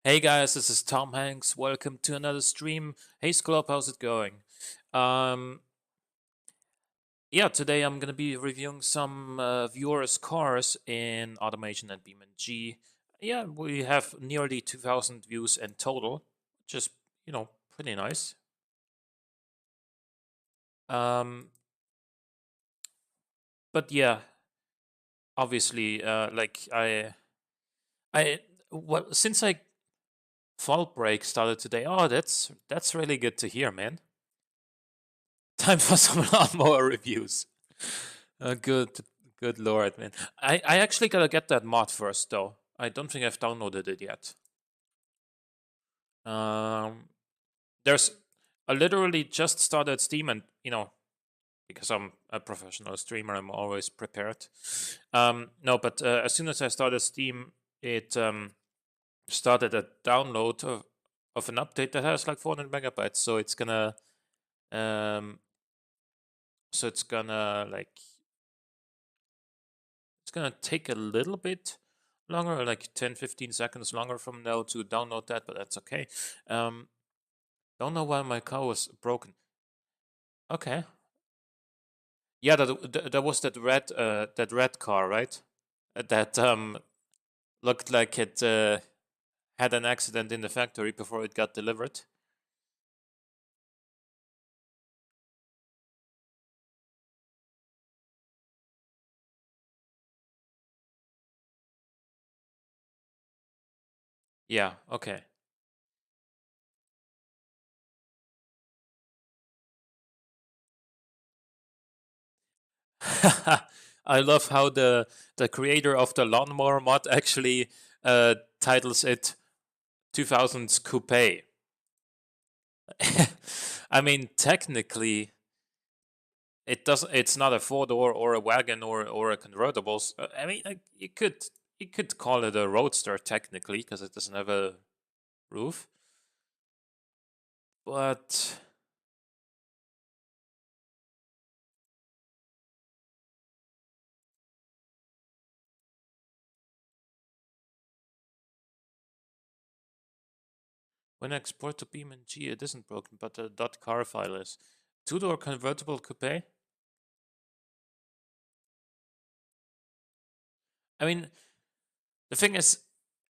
Hey guys, this is Tom Hanks. Welcome to another stream. Hey Sclop, how's it going? Um, yeah, today I'm gonna be reviewing some viewers' cars in Automation and BeamNG. Yeah, we have nearly 2,000 views in total, which is pretty nice. Um, but yeah, obviously, I, well, since fall break started today. Oh, that's really good to hear, man. Time for some lawnmower reviews. Good, good lord, man. I actually gotta get that mod first, though. I don't think I've downloaded it yet. Um, there's I literally just started Steam, and because I'm a professional streamer, I'm always prepared. No, but as soon as I started Steam, it started a download of an update that has like 400 megabytes. Um, so it's gonna like it's gonna take a little bit longer, like 10-15 seconds longer from now to download that, but that's okay. Don't know why my car was broken. Okay. Yeah, that was that red car, right? That looked like it had an accident in the factory before it got delivered. Yeah, okay. I love how the creator of the lawnmower mod actually titles it 2000s coupe. I mean, technically, it's not a four door or a wagon or a convertible. I mean, like, you could call it a roadster technically because it doesn't have a roof. But when I export to BeamNG, it isn't broken, but the .car file is. Two door convertible coupe. I mean, the thing is,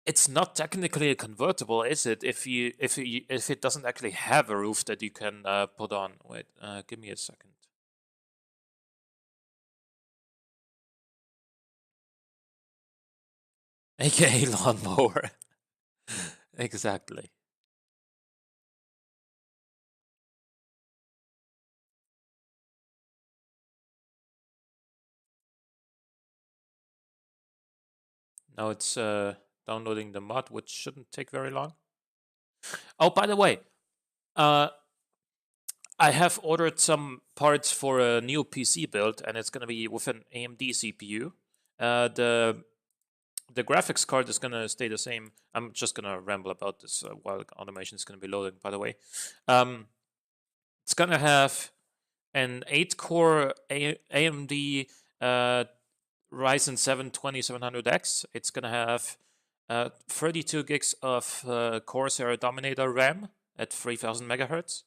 it's not technically a convertible, is it? If it doesn't actually have a roof that you can put on. Wait, give me a second. AKA lawnmower. Exactly. Now it's downloading the mod, which shouldn't take very long. Oh, by the way, uh, I have ordered some parts for a new PC build, and it's going to be with an AMD CPU. The graphics card is going to stay the same. I'm just going to ramble about this while automation is going to be loading, by the way. It's going to have an 8-core AMD Ryzen 7 2700X. It's going to have 32 gigs of Corsair Dominator RAM at 3000 megahertz.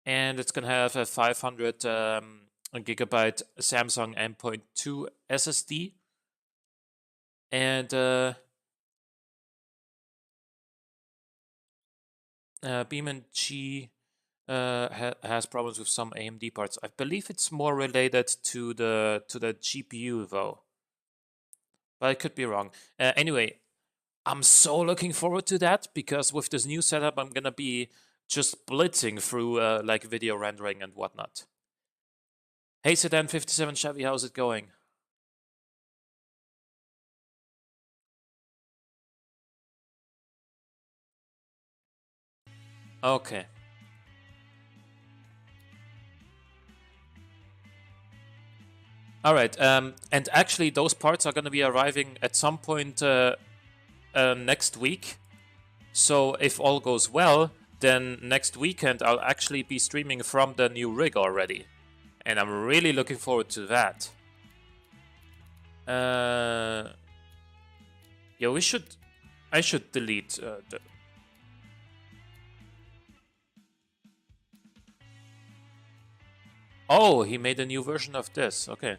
And it's going to have a 500 gigabyte Samsung M.2 SSD. And BeamNG has problems with some AMD parts. I believe it's more related to the GPU though, but I could be wrong. Anyway, I'm so looking forward to that because with this new setup, I'm gonna be just blitzing through like video rendering and whatnot. Hey Sedan 57 Chevy, how's it going? Okay. All right. And actually, those parts are going to be arriving at some point next week. So if all goes well, then next weekend I'll actually be streaming from the new rig already, and I'm really looking forward to that. Yeah, we should. I should delete the... Oh, he made a new version of this. Okay.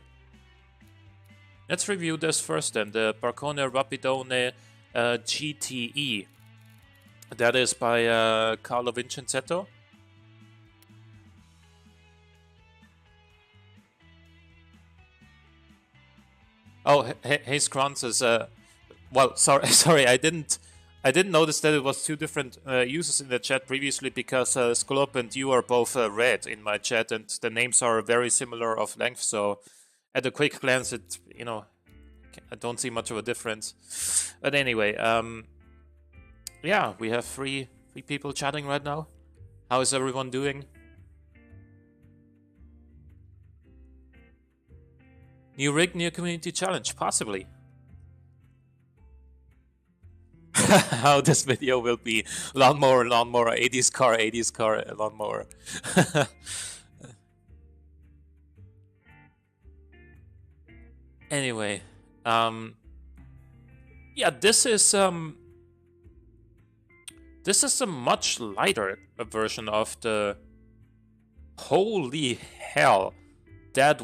Let's review this first then. The Barcone Rapidone GTE. That is by Carlo Vincenzetto. Oh, Hayes Kranz is well, sorry, I didn't notice that it was two different users in the chat previously because Skolop and you are both red in my chat, and the names are very similar of length. So, at a quick glance, it I don't see much of a difference. But anyway, yeah, we have three people chatting right now. How is everyone doing? New rig, new community challenge, possibly. How this video will be: lawnmower, 80s car, lawnmower. Anyway, yeah, this is a much lighter version of the... Holy hell, that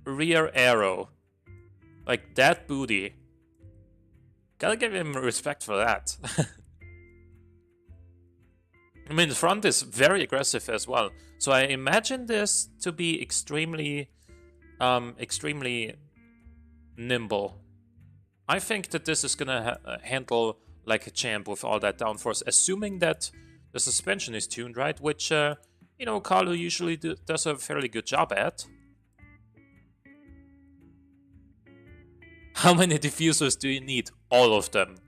rear arrow, like that booty. Gotta give him respect for that. I mean, the front is very aggressive as well. So I imagine this to be extremely nimble. I think that this is gonna handle like a champ with all that downforce, assuming that the suspension is tuned right, which, you know, Carlo usually does a fairly good job at. How many diffusers do you need? All of them.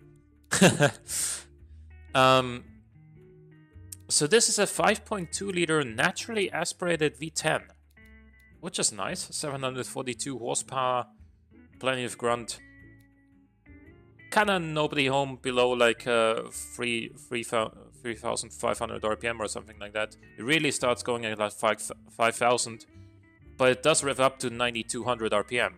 So this is a 5.2 liter naturally aspirated V10, which is nice. 742 horsepower, plenty of grunt. Kinda nobody home below like 3,500 RPM or something like that. It really starts going at like 5,000, but it does rev up to 9,200 RPM.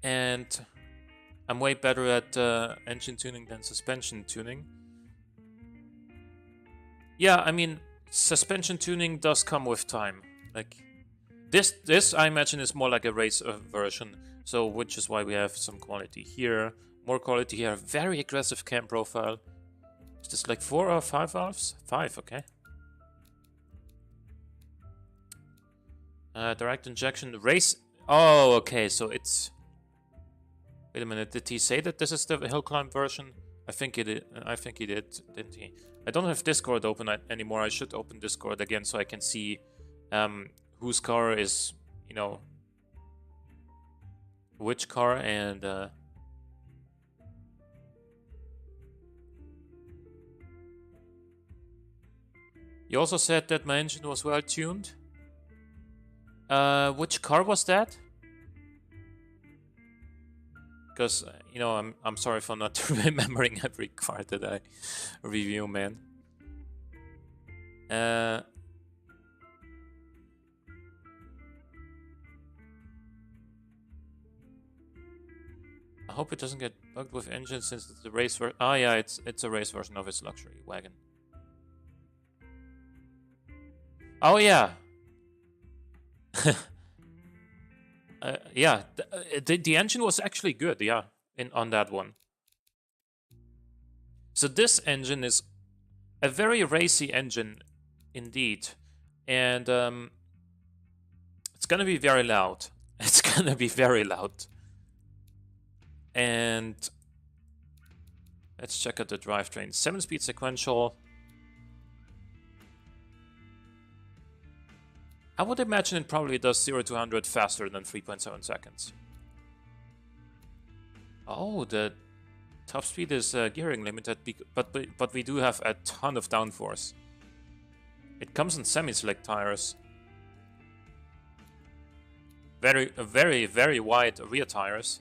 And I'm way better at engine tuning than suspension tuning. Yeah, I mean, suspension tuning does come with time. Like this I imagine is more like a race version, so which is why we have some quality here, more quality here. Very aggressive cam profile. Is this like 4 or 5 valves? 5, okay. Direct injection race. Oh, okay, so it's... Wait a minute, did he say that this is the hill climb version? I think he did, didn't he? I don't have Discord open anymore. I should open Discord again so I can see whose car is, you know, which car, and you also said that my engine was well tuned. Which car was that? Because, you know, I'm sorry for not remembering every car that I review, man. I hope it doesn't get bugged with engine since it's a race version. Oh yeah, it's a race version of its luxury wagon. Oh yeah. Yeah, the engine was actually good, yeah, on that one. So this engine is a very racy engine indeed, and it's gonna be very loud. It's gonna be very loud. And let's check out the drivetrain. 7-speed sequential. I would imagine it probably does 0 to 100 faster than 3.7 seconds. Oh, the top speed is gearing limited, but we do have a ton of downforce. It comes in semi-slick tires. Very wide rear tires.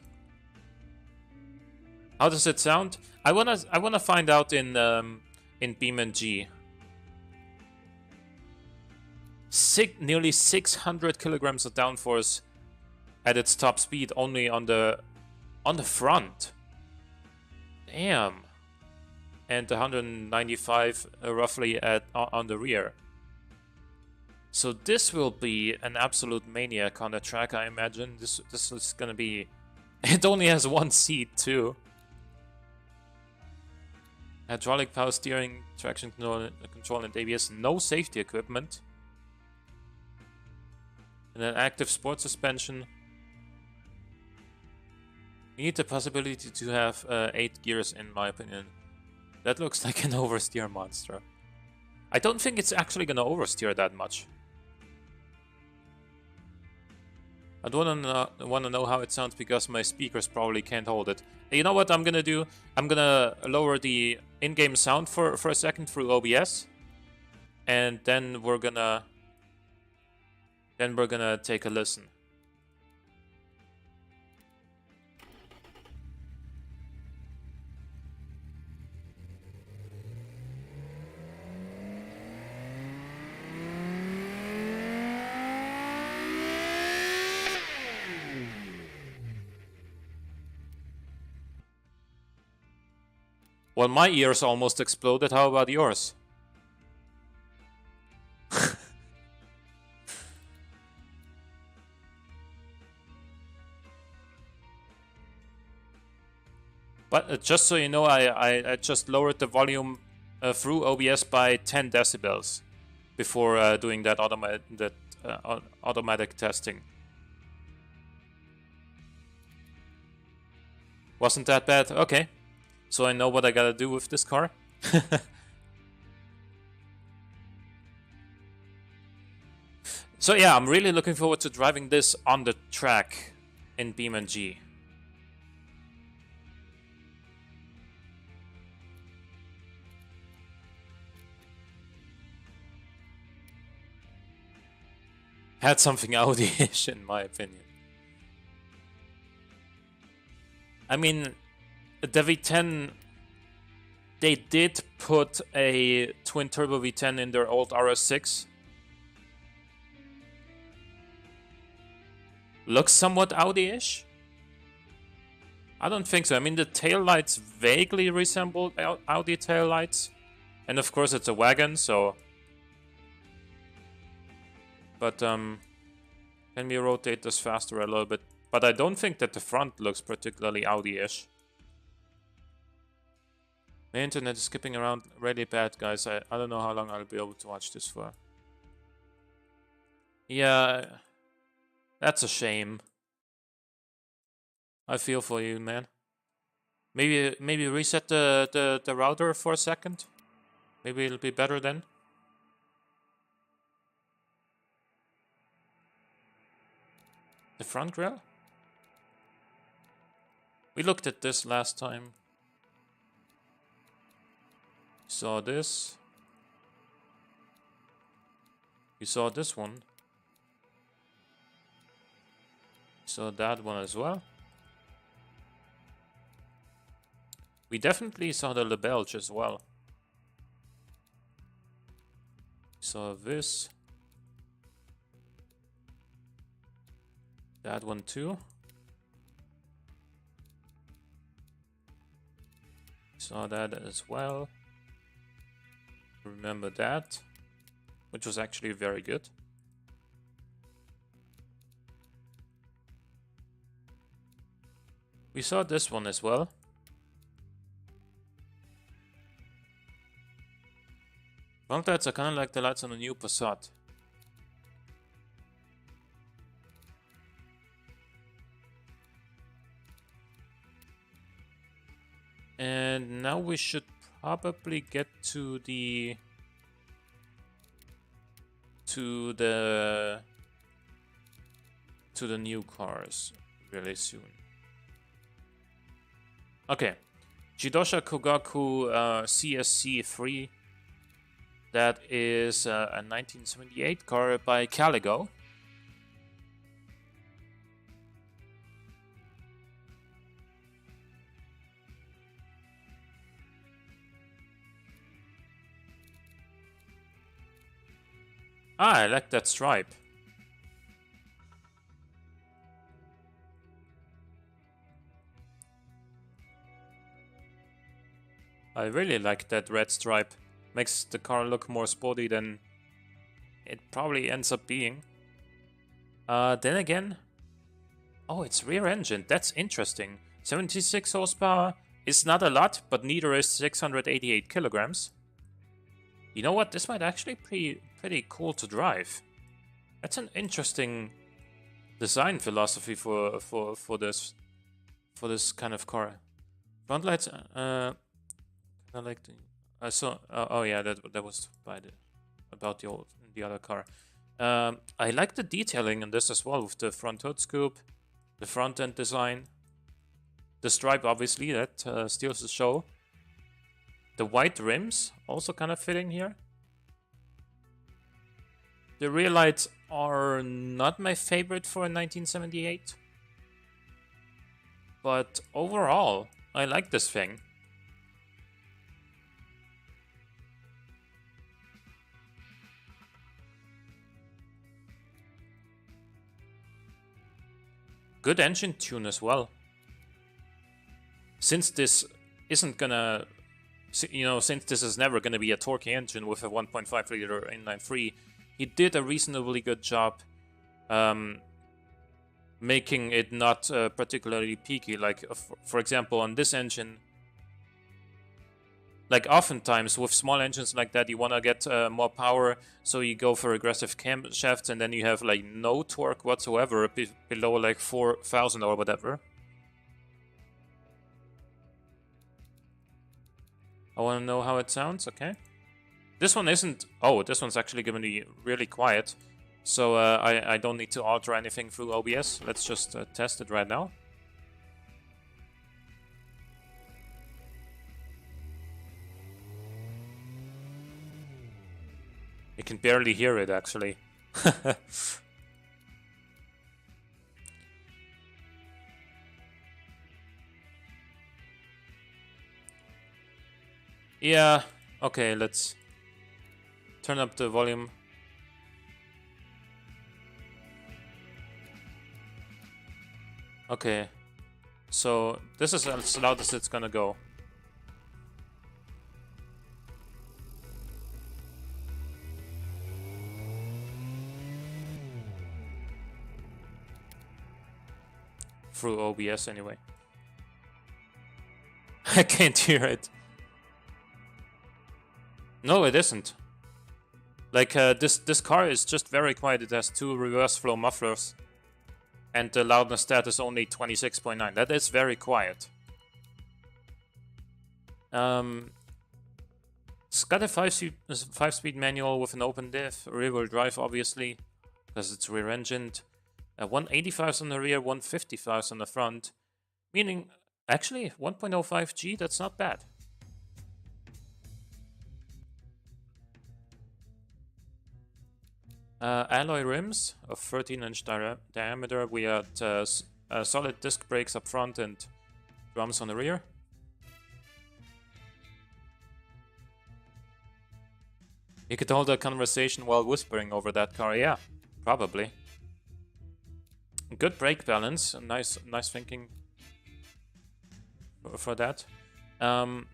How does it sound? I wanna find out in BeamNG. Nearly 600 kilograms of downforce at its top speed only on the front. Damn. And 195 roughly on the rear. So this will be an absolute maniac on the track, I imagine. This is gonna be... It only has one seat too. Hydraulic power steering, traction control and ABS. No safety equipment. And an active sport suspension. You need the possibility to have 8 gears, in my opinion. That looks like an oversteer monster. I don't think it's actually gonna oversteer that much. I don't want to know how it sounds because my speakers probably can't hold it. You know what I'm gonna do? I'm gonna lower the in-game sound for a second through OBS, and then we're gonna take a listen. Well, my ears almost exploded. How about yours? But just so you know, I just lowered the volume through OBS by 10 decibels before doing that automatic testing. Wasn't that bad? Okay. So I know what I gotta do with this car. So yeah, I'm really looking forward to driving this on the track in BeamNG. Had something Audi-ish in my opinion. I mean, the V10, they did put a twin-turbo V10 in their old RS6. Looks somewhat Audi-ish? I don't think so. I mean, the taillights vaguely resemble Audi taillights. And of course it's a wagon, so... But, can we rotate this faster a little bit? But I don't think that the front looks particularly Audi-ish. My internet is skipping around really bad, guys. I don't know how long I'll be able to watch this for. Yeah, that's a shame. I feel for you, man. Maybe reset the router for a second. Maybe it'll be better then. The front grille? We looked at this last time. Saw this. You saw this one. Saw that one as well. We definitely saw the Lebelge as well. Saw this. That one too. Saw that as well. Remember that, which was actually very good. We saw this one as well. Front lights are kind of like the lights on a new Passat. And now we should probably get to the new cars really soon. Okay, Jidosha Kogaku CSC3. That is a 1978 car by Caligo. Ah, I like that stripe. I really like that red stripe. Makes the car look more sporty than it probably ends up being. Then again... Oh, it's rear-engined. That's interesting. 76 horsepower is not a lot, but neither is 688 kilograms. You know what? This might actually be pretty cool to drive. That's an interesting design philosophy for this kind of car. Front lights, I like the. I saw. Oh yeah, that was by about the other car. I like the detailing in this as well, with the front hood scoop, the front end design, the stripe obviously that steals the show. The white rims also kind of fitting here. The rear lights are not my favorite for a 1978, but overall I like this thing. Good engine tune as well. Since this isn't gonna, since this is never gonna be a torquey engine with a 1.5 liter inline-3, he did a reasonably good job making it not particularly peaky. Like, for example, on this engine, like oftentimes with small engines like that, you want to get more power, so you go for aggressive camshafts, and then you have like no torque whatsoever below like 4,000 or whatever. I want to know how it sounds. Okay, this one isn't. Oh, this one's actually going to be really quiet, so I don't need to alter anything through OBS. Let's just test it right now. You can barely hear it, actually. Yeah, okay, let's turn up the volume. Okay, so this is as loud as it's gonna go. Through OBS anyway. I can't hear it. No, it isn't. Like, this car is just very quiet. It has 2 reverse flow mufflers. And the loudness stat is only 26.9. That is very quiet. It's got a 5-speed manual with an open diff. Rear-wheel drive, obviously, because it's rear-engined. 185s on the rear, 155s on the front. Meaning, actually, 1.05G, that's not bad. Alloy rims of 13-inch diameter. We had solid disc brakes up front and drums on the rear. You could hold a conversation while whispering over that car. Yeah, probably. Good brake balance. Nice thinking for that. A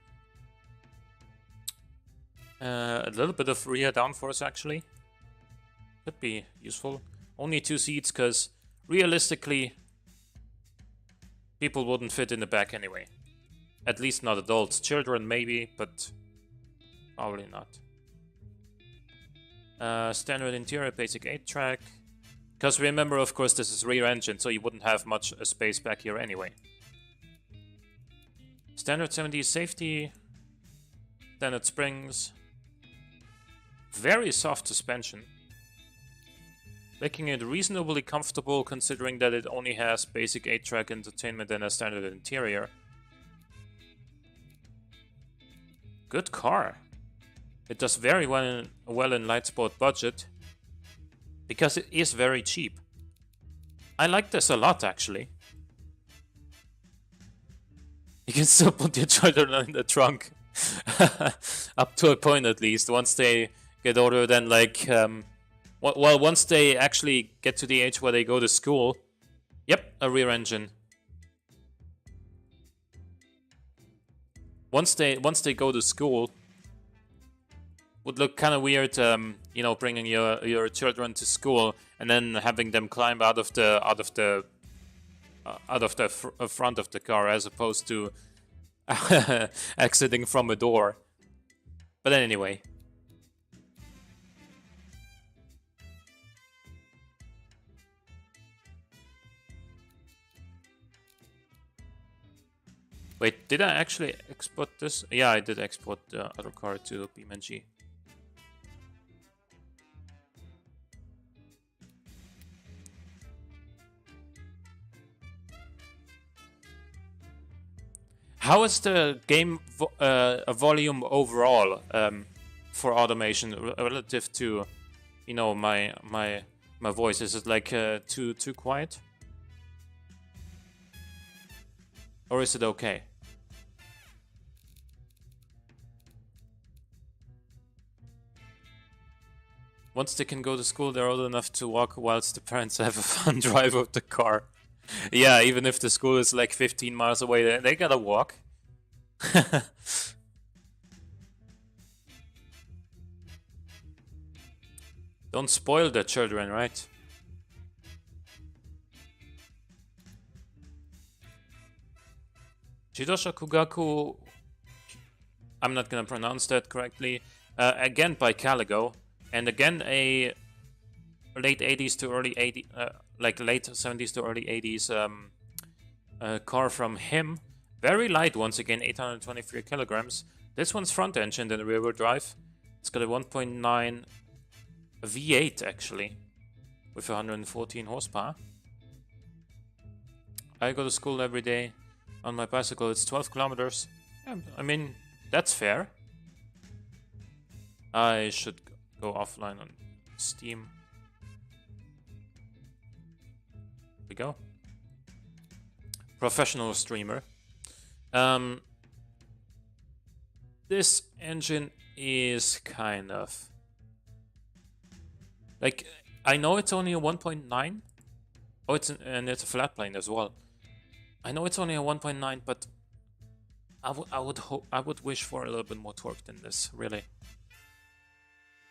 little bit of rear downforce, actually. Could be useful. Only 2 seats, because realistically, people wouldn't fit in the back anyway. At least not adults. Children, maybe, but probably not. Standard interior, basic 8-track. Because remember, of course, this is rear engine, so you wouldn't have much space back here anyway. Standard 70s safety. Standard springs. Very soft suspension. Making it reasonably comfortable considering that it only has basic 8-track entertainment and a standard interior. Good car. It does very well in light sport budget. Because it is very cheap. I like this a lot, actually. You can still put your children in the trunk. Up to a point, at least. Once they get older, then like... well, once they actually get to the age where they go to school... Yep, a rear engine. once they go to school, would look kind of weird. You know, bringing your children to school and then having them climb out of the front of the car, as opposed to exiting from a door. But anyway. Wait, did I actually export this? Yeah, I did export the other car to BeamNG. How is the game volume overall for automation relative to, you know, my voice? Is it like too quiet, or is it okay? Once they can go to school, they're old enough to walk, whilst the parents have a fun drive of the car. Yeah, even if the school is like 15 miles away, they gotta walk. Don't spoil the children, right? Jidosha Kugaku, I'm not gonna pronounce that correctly. Again by Caligo, and again a late 80s to early 80s, like late 70s to early 80s car from him. Very light, once again, 823 kilograms. This one's front engine and rear wheel drive. It's got a 1.9 V8 actually, with 114 horsepower. I go to school every day on my bicycle. It's 12 kilometers. Yeah, I mean, that's fair. I should go offline on Steam. Here we go. Professional streamer. This engine is kind of like, I know it's only a 1.9. Oh, and it's a flat plane as well. I know it's only a 1.9, but I would wish for a little bit more torque than this, really.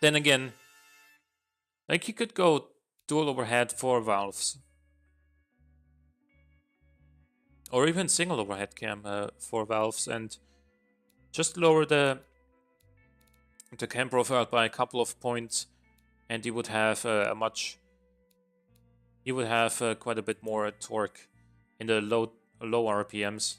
Then again, like, you could go dual overhead 4 valves, or even single overhead cam 4 valves, and just lower the cam profile by a couple of points, and you would have quite a bit more torque in the low RPMs.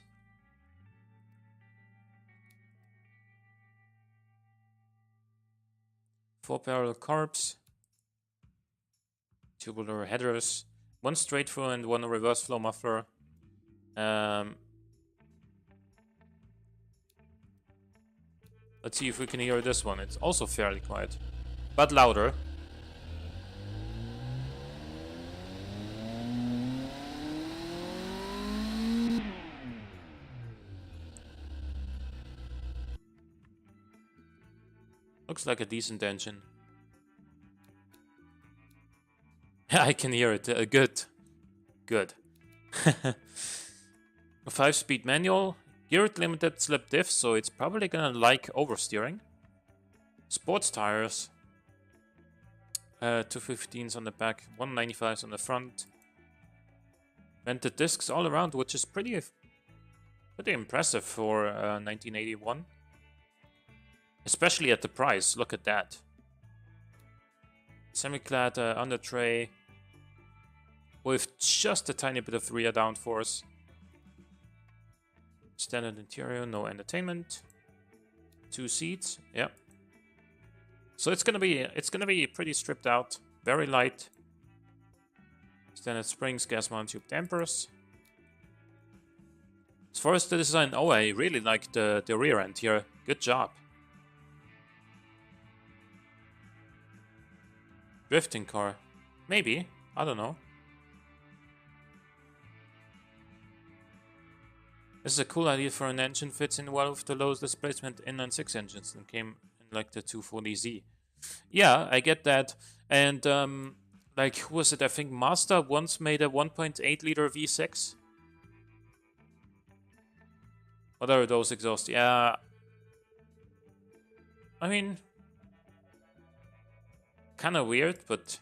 Four parallel carbs, tubular headers, one straight flow and one reverse flow muffler. Let's see if we can hear this one. It's also fairly quiet, but louder. Looks like a decent engine. I can hear it. Good. Good. A 5-speed manual. Geared limited slip diff, so it's probably gonna like oversteering. Sports tires. 215s on the back, 195s on the front. Vented discs all around, which is pretty impressive for 1981. Especially at the price, look at that. Semi-clad under tray with just a tiny bit of rear downforce. Standard interior, no entertainment. 2 seats, yeah. So it's gonna be pretty stripped out, very light. Standard springs, gas mount tube dampers. As far as the design, oh, I really like the rear end here. Good job. Drifting car. Maybe. I don't know. This is a cool idea for an engine. Fits in well with the lowest displacement inline 6 engines and came in like the 240Z. Yeah, I get that. And like, who was it? I think Mazda once made a 1.8 liter V6. What are those exhausts? Yeah, I mean, kind of weird, but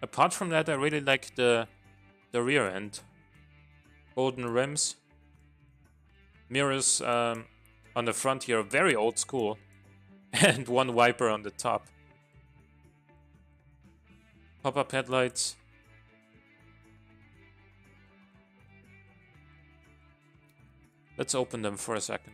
apart from that, I really like the rear end. Golden rims, mirrors on the front here, very old school, and one wiper on the top. Pop-up headlights. Let's open them for a second.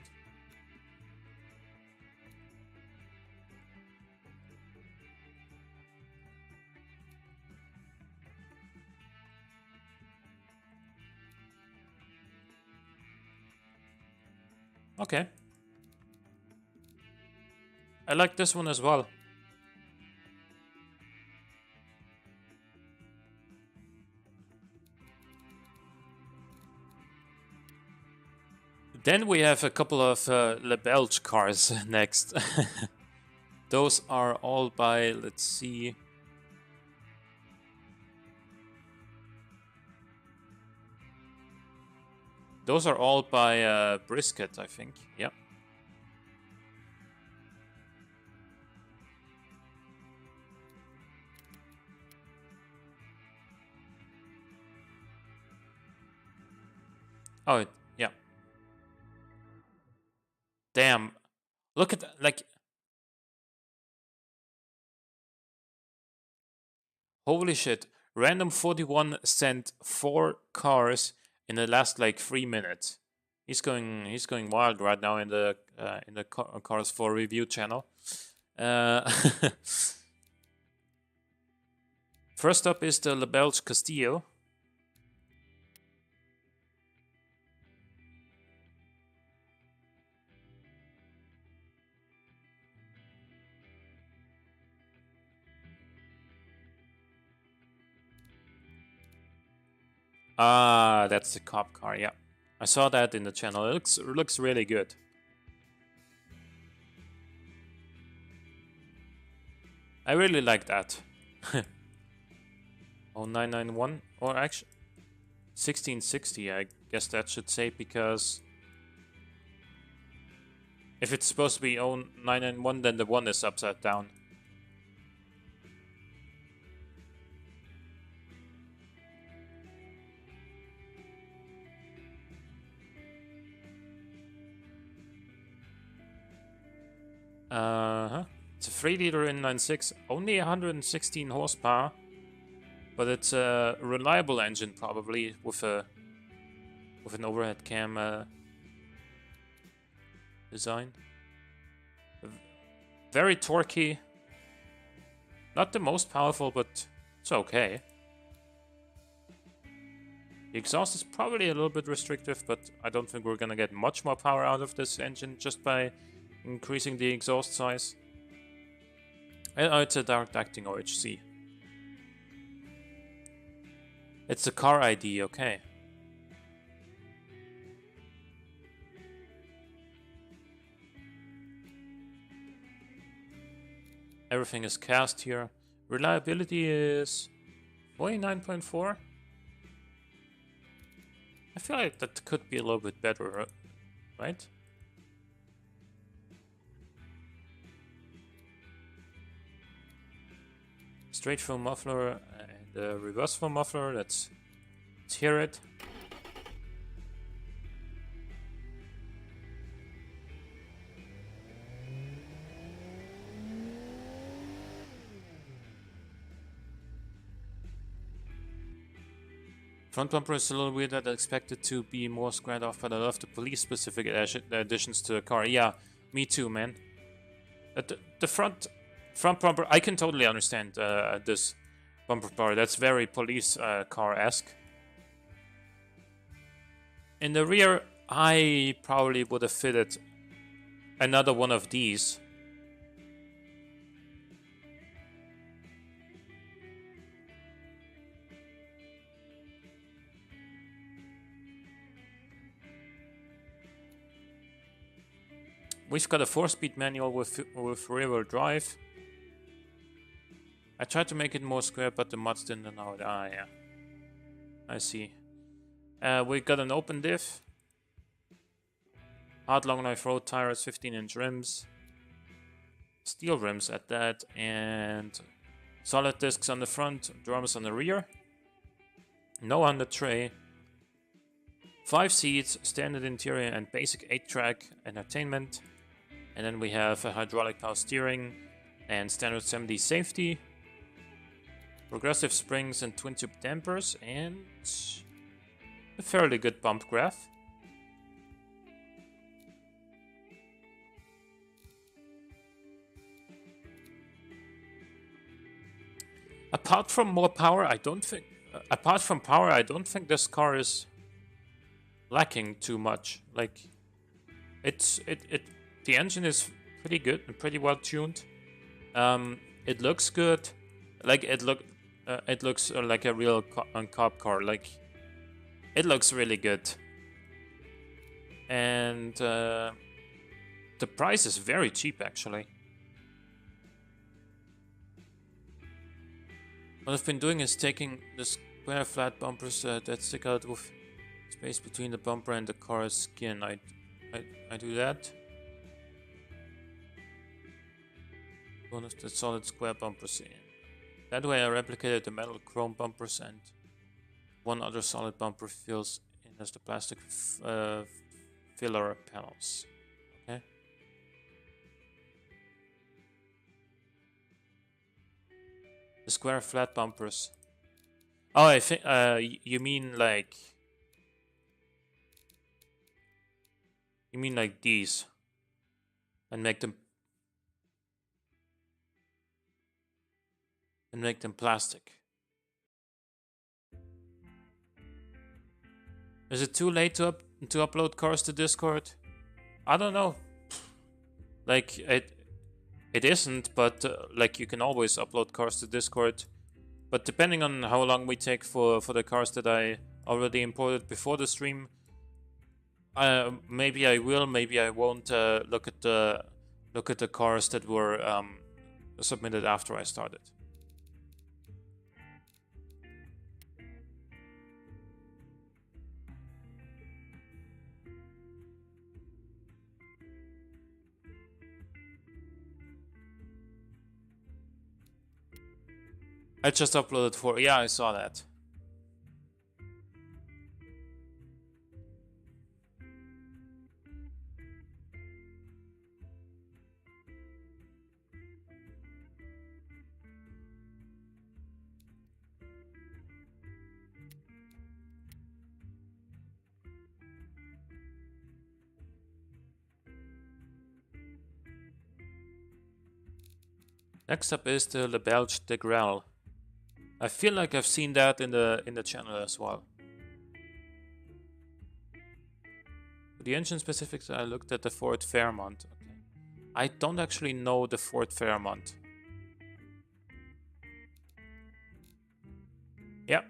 Okay. I like this one as well. Then we have a couple of LeBelge cars next. Those are all by, let's see. Those are all by Brisket, I think. Yep. Oh, yeah. Damn. Look at that. Like, holy shit. Random 41 sent 4 cars in the last like 3 minutes. He's going wild right now in the Cars for Review channel. First up is the LeBelge Castillo. Ah, that's the cop car. Yeah, I saw that in the channel. It looks really good. I really like that. 0991 or actually 1660. I guess that should say, because if it's supposed to be 0991, then the 1 is upside down. It's a 3-liter N96, only 116 horsepower, but it's a reliable engine probably with an overhead cam design. Very torquey. Not the most powerful, but it's okay. The exhaust is probably a little bit restrictive, but I don't think we're gonna get much more power out of this engine just by increasing the exhaust size. It's a direct acting OHC. It's a car ID, okay. Everything is cast here. Reliability is 49.4. I feel like that could be a little bit better, right? Straight flow muffler and reverse flow muffler. Let's hear it. Front bumper is a little weird. I'd expect it to be more squared off, but I love the police-specific additions to the car. Yeah, me too, man. The front bumper, I can totally understand this bumper bar. That's very police car-esque. In the rear, I probably would have fitted another one of these. We've got a 4-speed manual with rear-wheel drive. I tried to make it more square, but the mods didn't allow it. Ah, yeah. I see. We got an open diff. Hard long life road tires, 15-inch rims. Steel rims at that, and solid discs on the front, drums on the rear. No under tray. 5 seats, standard interior and basic 8-track entertainment. And then we have a hydraulic power steering and standard 70 safety. Progressive springs and twin tube dampers and a fairly good bump graph. Apart from more power, I don't think this car is lacking too much. Like the engine is pretty good and pretty well tuned. It looks good. Like it looks like a real cop car. Like it looks really good. And the price is very cheap actually. What I've been doing is taking the square flat bumpers that stick out with space between the bumper and the car's skin. I do that. One of the solid square bumpers in. That way I replicated the metal chrome bumpers and one other solid bumper fills in as the plastic filler panels. Okay. The square flat bumpers. Oh, I think you mean like these, and make them plastic. Is it too late to upload cars to Discord? I don't know. Like it isn't, but like you can always upload cars to Discord. But depending on how long we take for the cars that I already imported before the stream, maybe I will, maybe I won't look at the cars that were submitted after I started. I just uploaded 4. Yeah, I saw that. Next up is the Lebelge de Grelle. I feel like I've seen that in the channel as well. For the engine specifics, I looked at the Ford Fairmont. Okay. I don't actually know the Ford Fairmont. Yeah,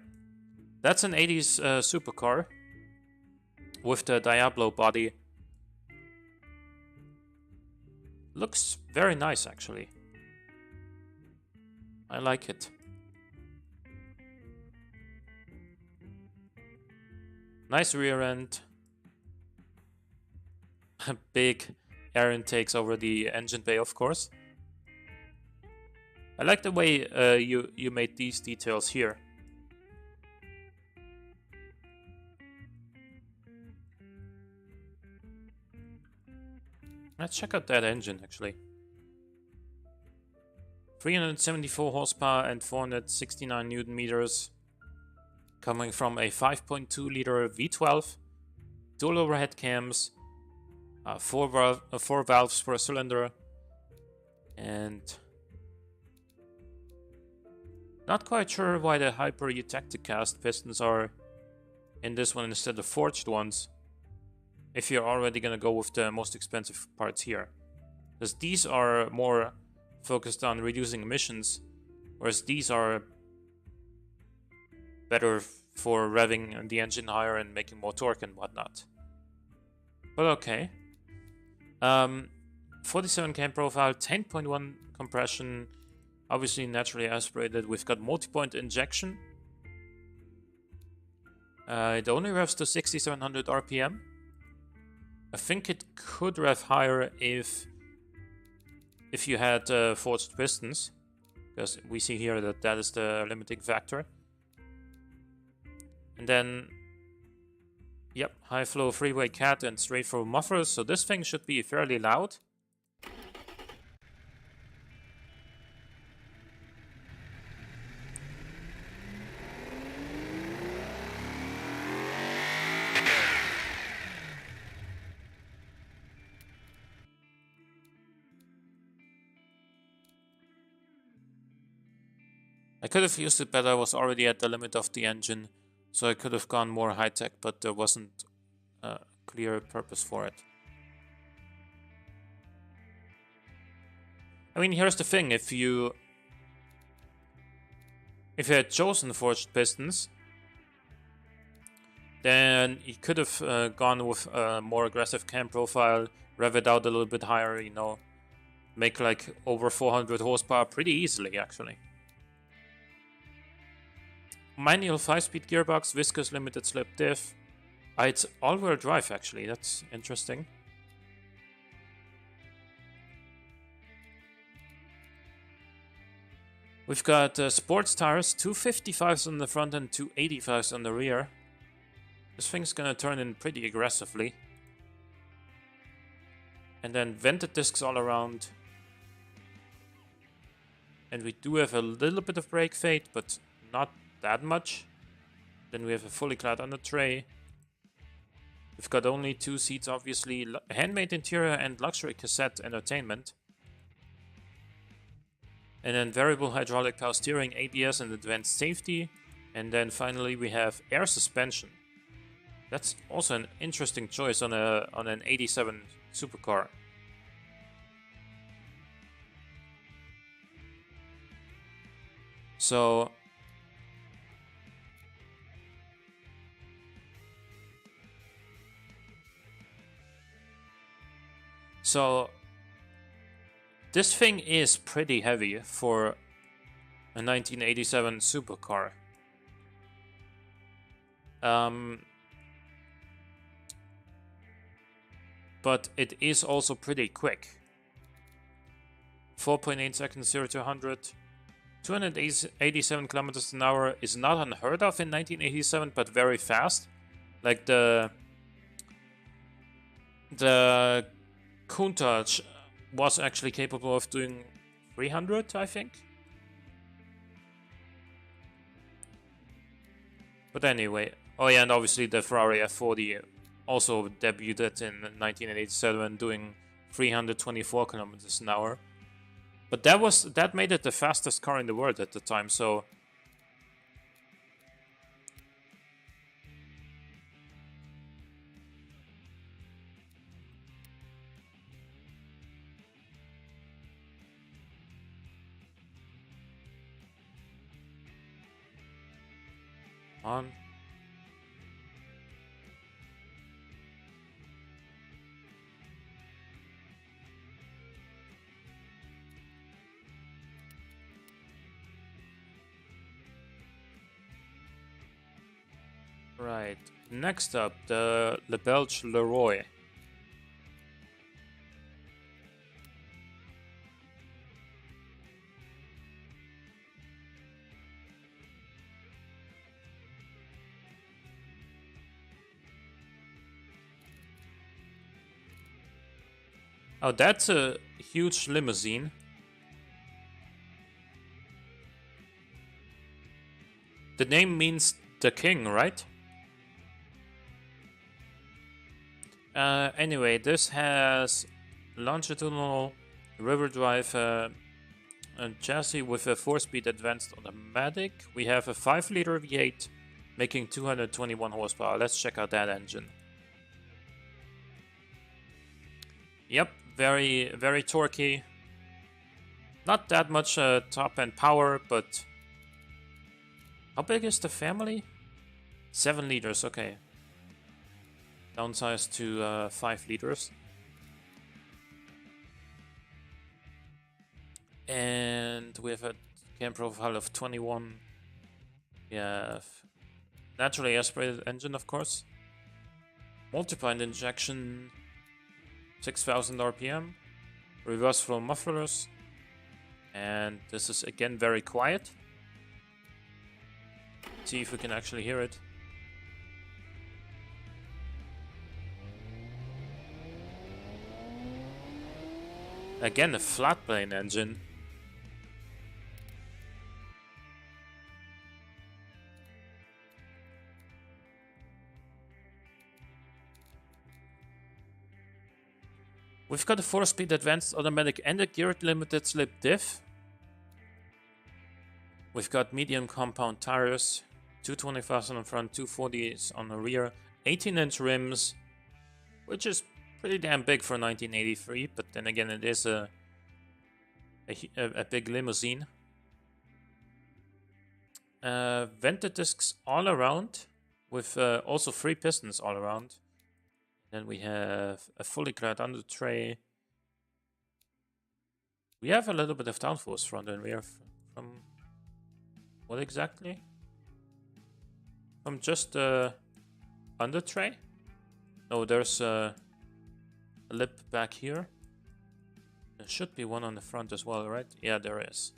that's an 80s supercar with the Diablo body. Looks very nice actually. I like it. Nice rear end. Big air intakes over the engine bay, of course. I like the way you made these details here. Let's check out that engine actually. 374 horsepower and 469 Newton meters. Coming from a 5.2 liter V12, dual overhead cams, 4 valves per cylinder, and not quite sure why the Hyper Eutecticast pistons are in this one instead of forged ones, if you're already gonna go with the most expensive parts here. Because these are more focused on reducing emissions, whereas these are better for revving the engine higher and making more torque and whatnot. But okay. 47 cam profile, 10.1 compression, obviously naturally aspirated. We've got multi-point injection. It only revs to 6700 RPM. I think it could rev higher if you had forged pistons, because we see here that that is the limiting factor. And then, yep, high flow freeway cat and straight through mufflers, so this thing should be fairly loud. I could have used it better, I was already at the limit of the engine, so I could have gone more high-tech, but there wasn't a clear purpose for it. I mean, here's the thing, if you had chosen forged pistons, then you could have gone with a more aggressive cam profile, rev it out a little bit higher, you know, make like over 400 horsepower pretty easily, actually. Manual 5-speed gearbox, viscous limited slip diff. It's all-wheel drive, actually. That's interesting. We've got sports tires, 255s on the front and 285s on the rear. This thing's gonna turn in pretty aggressively. And then vented discs all around. And we do have a little bit of brake fade, but not that much. Then we have a fully clad under tray. We've got only 2 seats, obviously. Handmade interior and luxury cassette entertainment. And then variable hydraulic power steering, ABS and advanced safety. And then finally we have air suspension. That's also an interesting choice on an 87 supercar. So this thing is pretty heavy for a 1987 supercar. But it is also pretty quick. 4.8 seconds 0 to 100. 287 kilometers an hour is not unheard of in 1987, but very fast. Like the Countach was actually capable of doing 300, I think. But anyway, oh yeah, and obviously the Ferrari F40 also debuted in 1987, doing 324 kilometers an hour. But that made it the fastest car in the world at the time, so on. Right, next up, the Lebelge Leroy. Oh, that's a huge limousine. The name means the king, right? Anyway, this has longitudinal river drive chassis with a 4-speed advanced automatic. We have a 5-liter V8 making 221 horsepower. Let's check out that engine. Yep, very, very torquey. Not that much top-end power, but... How big is the family? 7 liters, okay. Downsized to 5 liters. And we have a cam profile of 21. We have naturally aspirated engine, of course. Multi-point injection. 6,000 RPM. Reverse flow mufflers. And this is again very quiet. See if we can actually hear it. Again, a flat plane engine. We've got a 4-speed advanced automatic and a geared limited slip diff. We've got medium compound tires, 225s on the front, 240s on the rear, 18-inch rims, which is pretty damn big for 1983, but then again it is a big limousine. Vented discs all around, with also 3 pistons all around. Then we have a fully clad under tray. We have a little bit of downforce front and rear from what exactly? From just the under tray? No, there's a lip back here. There should be one on the front as well, right? Yeah, there is.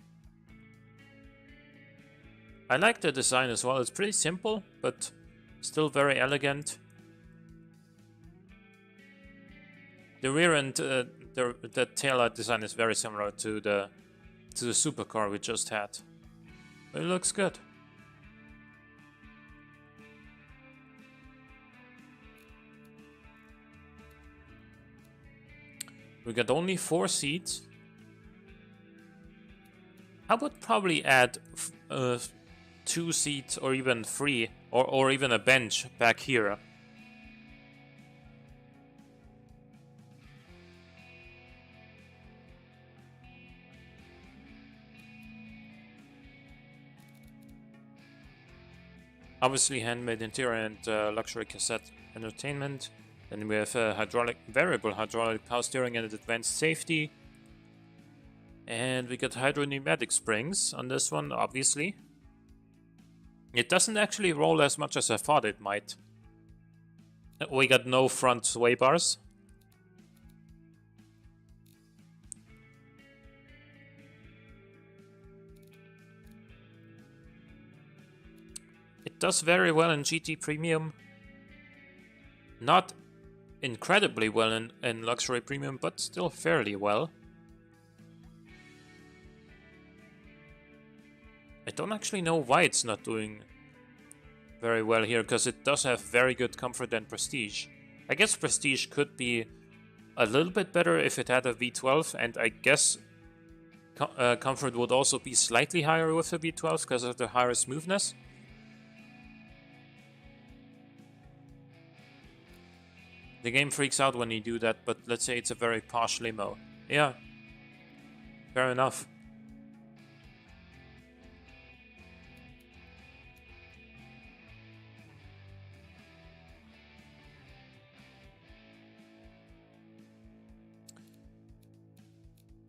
I like the design as well. It's pretty simple, but still very elegant. The rear end, the taillight design is very similar to the supercar we just had. But it looks good. We got only 4 seats. I would probably add 2 seats or even 3 or even a bench back here. Obviously handmade interior and luxury cassette entertainment. Then we have variable hydraulic power steering and advanced safety. And we got hydro pneumatic springs on this one, obviously. It doesn't actually roll as much as I thought it might. We got no front sway bars. It does very well in GT Premium. Not incredibly well in Luxury Premium, but still fairly well. I don't actually know why it's not doing very well here, because it does have very good comfort and prestige. I guess prestige could be a little bit better if it had a V12, and I guess comfort would also be slightly higher with the V12 because of the higher smoothness. The game freaks out when you do that, but let's say it's a very posh limo. Yeah, fair enough.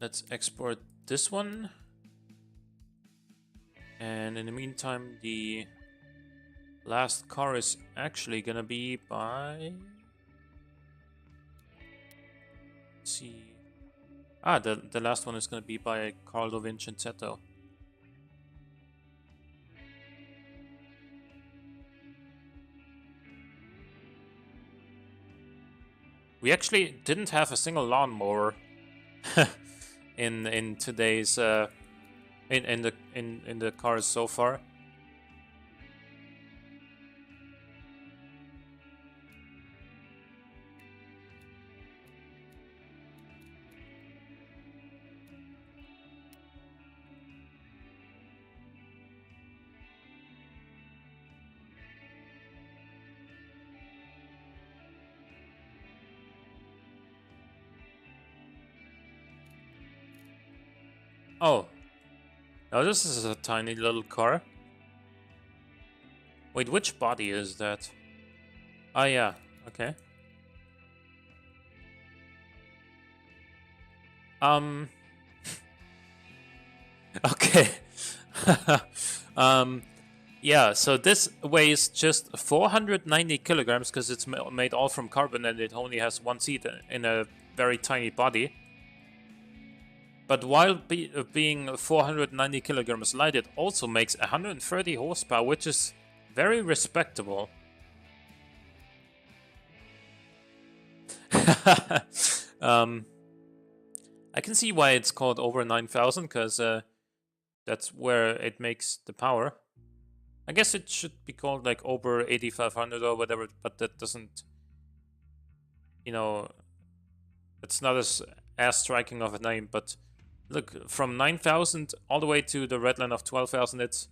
Let's export this one. And in the meantime, the last car is actually gonna be by... Let's see. Ah, the last one is gonna be by Carlo Vincenzetto. We actually didn't have a single lawnmower in today's in the cars so far. Oh. Now this is a tiny little car. Wait, which body is that? Ah, yeah. Okay. Okay. Yeah, so this weighs just 490 kilograms because it's made all from carbon and it only has 1 seat in a very tiny body. But while being 490 kilograms light, it also makes 130 horsepower, which is very respectable. I can see why it's called over 9,000, because that's where it makes the power. I guess it should be called like over 8,500 or whatever, but that doesn't, you know, it's not as striking of a name. But look, from 9,000 all the way to the red line of 12,000, it's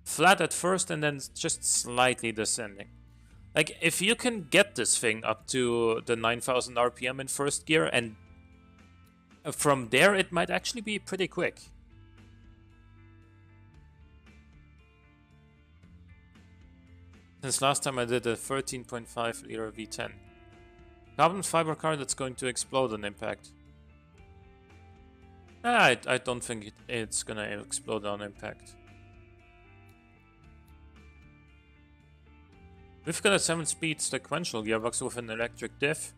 flat at first and then just slightly descending. Like, if you can get this thing up to the 9,000 RPM in first gear, and from there it might actually be pretty quick. Since last time I did a 13.5 liter V10. Carbon fiber car that's going to explode on impact. I don't think it's gonna explode on impact. We've got a 7-speed sequential gearbox with an electric diff.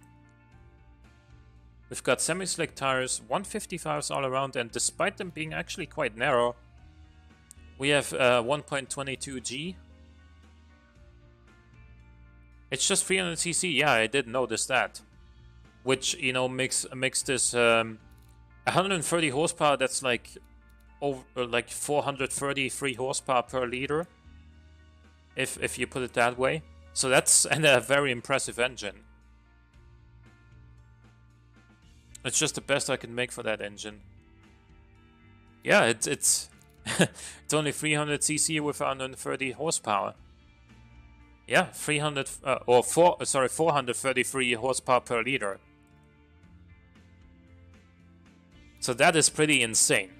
We've got semi-slick tires, 155s all around, and despite them being actually quite narrow, we have 1.22G. It's just 300cc, yeah, I did notice that. Which, you know, makes this 130 horsepower, that's like over like 433 horsepower per liter, if you put it that way. So that's a very impressive engine. It's just the best I can make for that engine. Yeah, it's it's only 300cc with 130 horsepower. Yeah, 433 horsepower per liter. So that is pretty insane.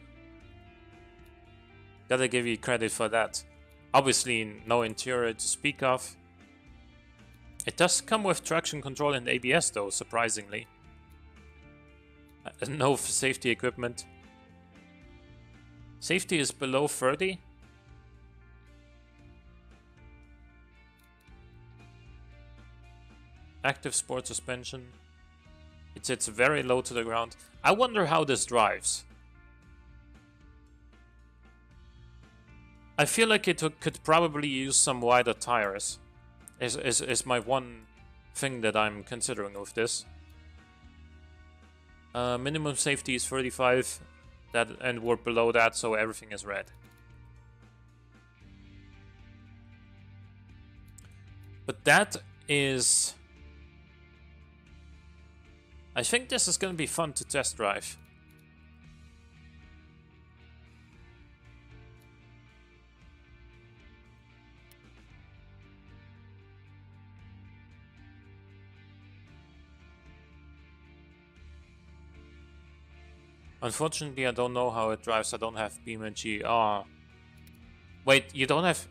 Gotta give you credit for that. Obviously, no interior to speak of. It does come with traction control and ABS though, surprisingly. No safety equipment. Safety is below 30. Active sport suspension. It sits very low to the ground. I wonder how this drives. I feel like it could probably use some wider tires. Is my one thing that I'm considering with this. Minimum safety is 35, and we're below that, so everything is red. But that is... I think this is going to be fun to test drive. Unfortunately, I don't know how it drives. I don't have BeamNG. Ah, wait, you don't have...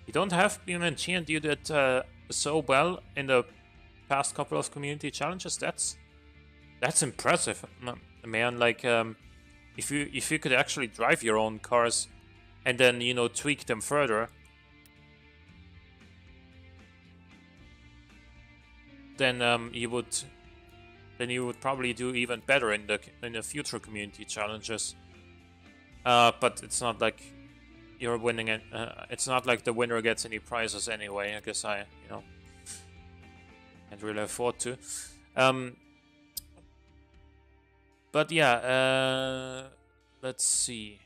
You don't have BeamNG, and you did so well in the past couple of community challenges? That's impressive, man. Like, if you could actually drive your own cars and then, you know, tweak them further, then you would probably do even better in the future community challenges. But it's not like you're winning it. It's not like the winner gets any prizes anyway. I guess I can't really afford to. But yeah, let's see.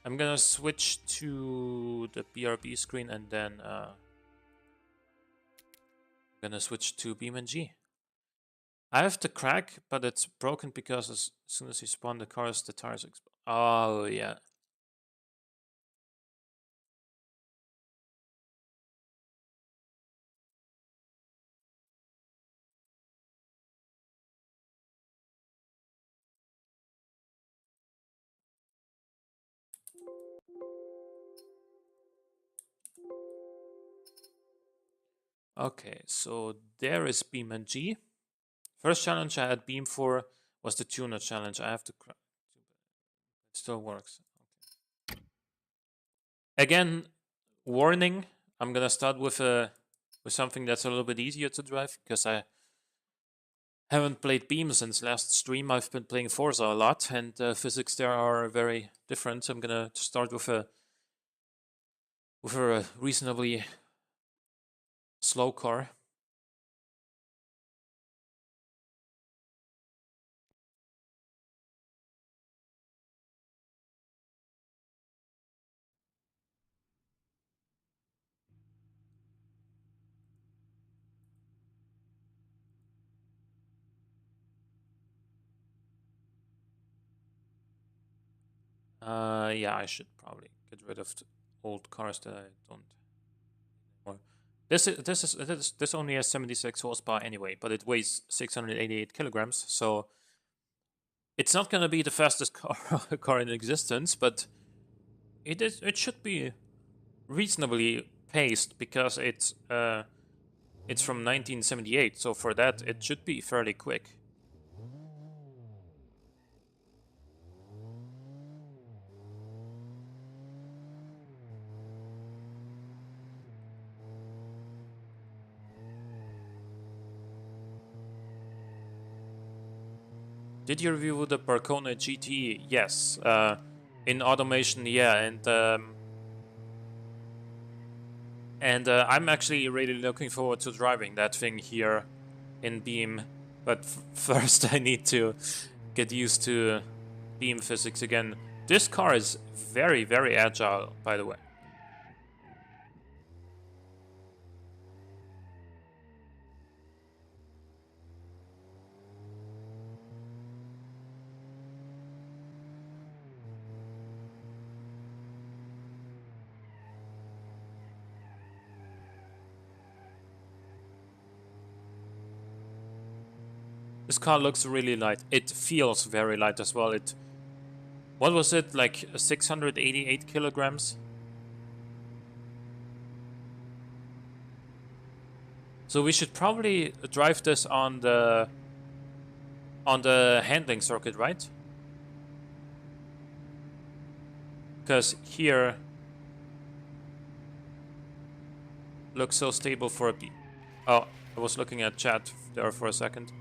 I'm gonna switch to the BRB screen and then gonna switch to BeamNG. I have the crack, but it's broken because as soon as you spawn the cars, the tires explode. Oh, yeah. Okay, so there is BeamNG. First challenge I had Beam for was the tuner challenge. I have to crack. It still works. Okay. Again, warning, I'm gonna start with a with something that's a little bit easier to drive, because I haven't played Beam since last stream. I've been playing Forza a lot, and physics there are very different. So I'm gonna start with a reasonably slow car. Yeah, I should probably get rid of the old cars that I don't anymore. This only has 76 horsepower anyway, but it weighs 688 kilograms, so it's not gonna be the fastest car in existence, but it should be reasonably paced because it's from 1978, so for that it should be fairly quick. Did you review the Barcona GT? Yes. In automation, yeah, and I'm actually really looking forward to driving that thing here in Beam. But first, I need to get used to Beam physics again. This car is very, very agile, by the way. This car looks really light. It feels very light as well. What was it, like 688 kilograms? So we should probably drive this on the handling circuit, right? Because here looks so stable for a B. Oh, I was looking at chat there for a second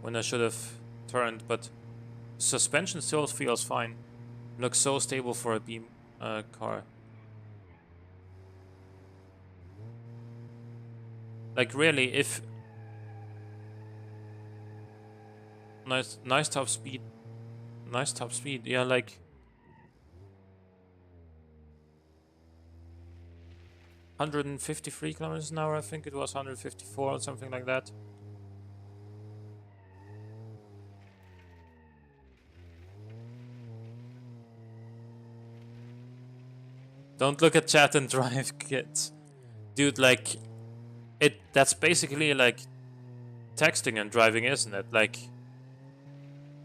when I should have turned, but suspension still feels fine. Looks so stable for a Beam car. Like really, if nice top speed, yeah, like 153 kilometers an hour. I think it was 154 or something like that. Don't look at chat and drive, kids. Dude, like, that's basically like texting and driving, isn't it? Like,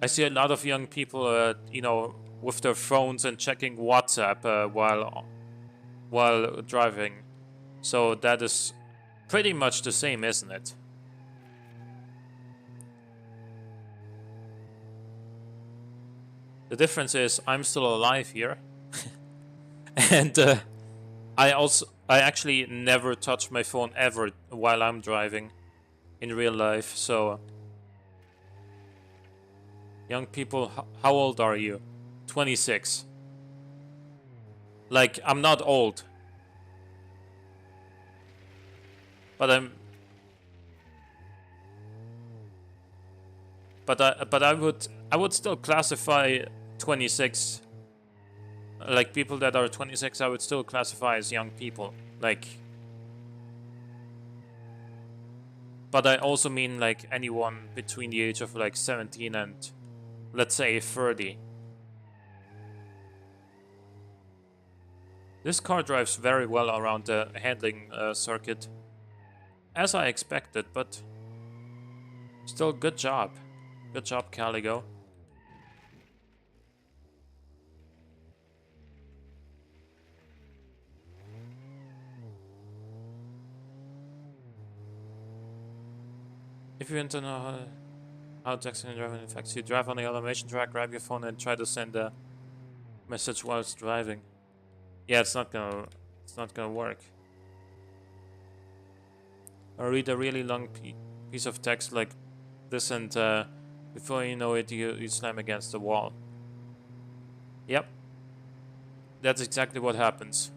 I see a lot of young people, you know, with their phones and checking WhatsApp while driving. So that is pretty much the same, isn't it? The difference is I'm still alive here. And I actually never touch my phone ever while I'm driving in real life. So young people, how old are you? 26. Like, I'm not old, but I would still classify 26, like people that are 26, I would still classify as young people. Like, but I also mean like anyone between the age of like 17 and let's say 30. This car drives very well around the handling circuit, as I expected, but still good job. Good job, Caligo. If you want to know how texting and driving affects you, drive on the automation track, grab your phone and try to send a message whilst driving. Yeah, it's not gonna work. or read a really long piece of text like this, and before you know it, you slam against the wall. Yep, that's exactly what happens.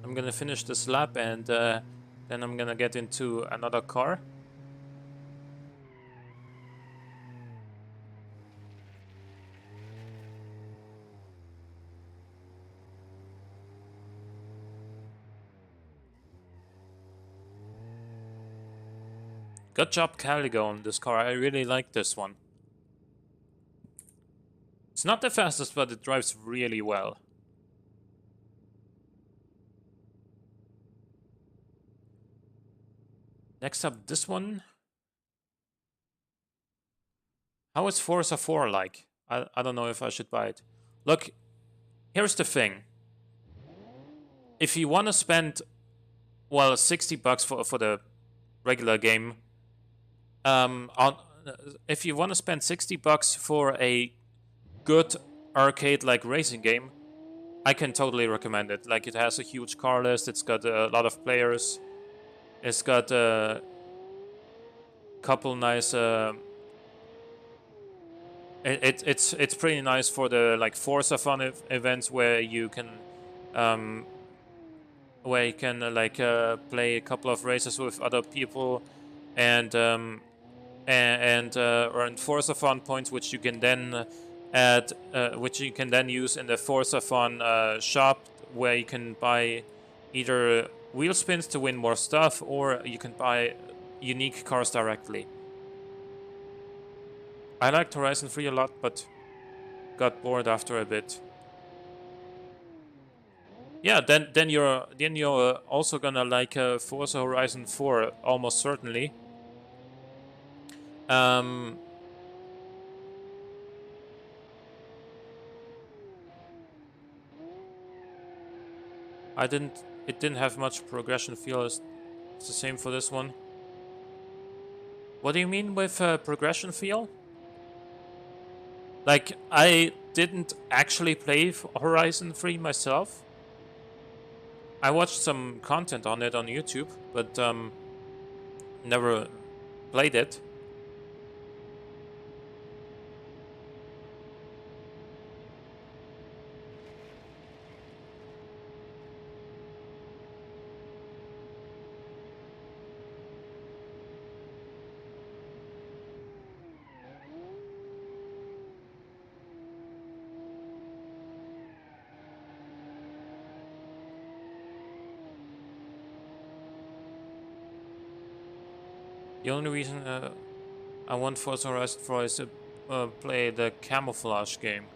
I'm gonna finish this lap, and then I'm gonna get into another car. Good job, Caligo, on this car. I really like this one. It's not the fastest, but it drives really well. Next up, this one. How is Forza 4 like? I don't know if I should buy it. Look, here's the thing. If you want to spend, well, 60 bucks for the regular game, if you want to spend 60 bucks for a good arcade-like racing game, I can totally recommend it. Like, it has a huge car list, it's got a lot of players, it's got a couple nice it's pretty nice for the like Forza fun events where you can play a couple of races with other people, and earn Forza Fun points, which you can then which you can then use in the Forza Fun shop, where you can buy either wheel spins to win more stuff, or you can buy unique cars directly. I liked Horizon 3 a lot, but got bored after a bit. Yeah, then you're also gonna like Forza Horizon 4 almost certainly. Um, It didn't have much progression feel. It's the same for this one. What do you mean with progression feel? Like, I didn't actually play Horizon 3 myself. I watched some content on it on YouTube, but never played it. The only reason I want Forza Horizon 4 is to play the camouflage game.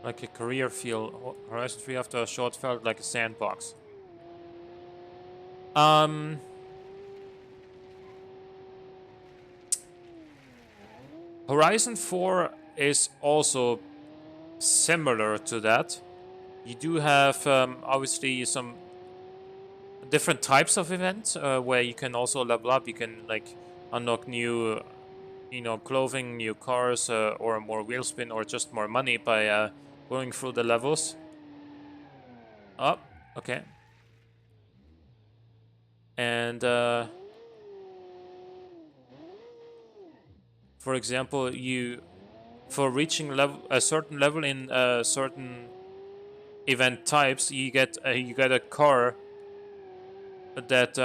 Like a career feel. Horizon 3 after a short felt like a sandbox. Horizon 4 is also similar to that. You do have obviously some different types of events where you can also level up. You can like unlock new, clothing, new cars, or more wheel spin, or just more money by going through the levels. Oh, okay. And for example, for reaching a certain level in certain event types, you get a car that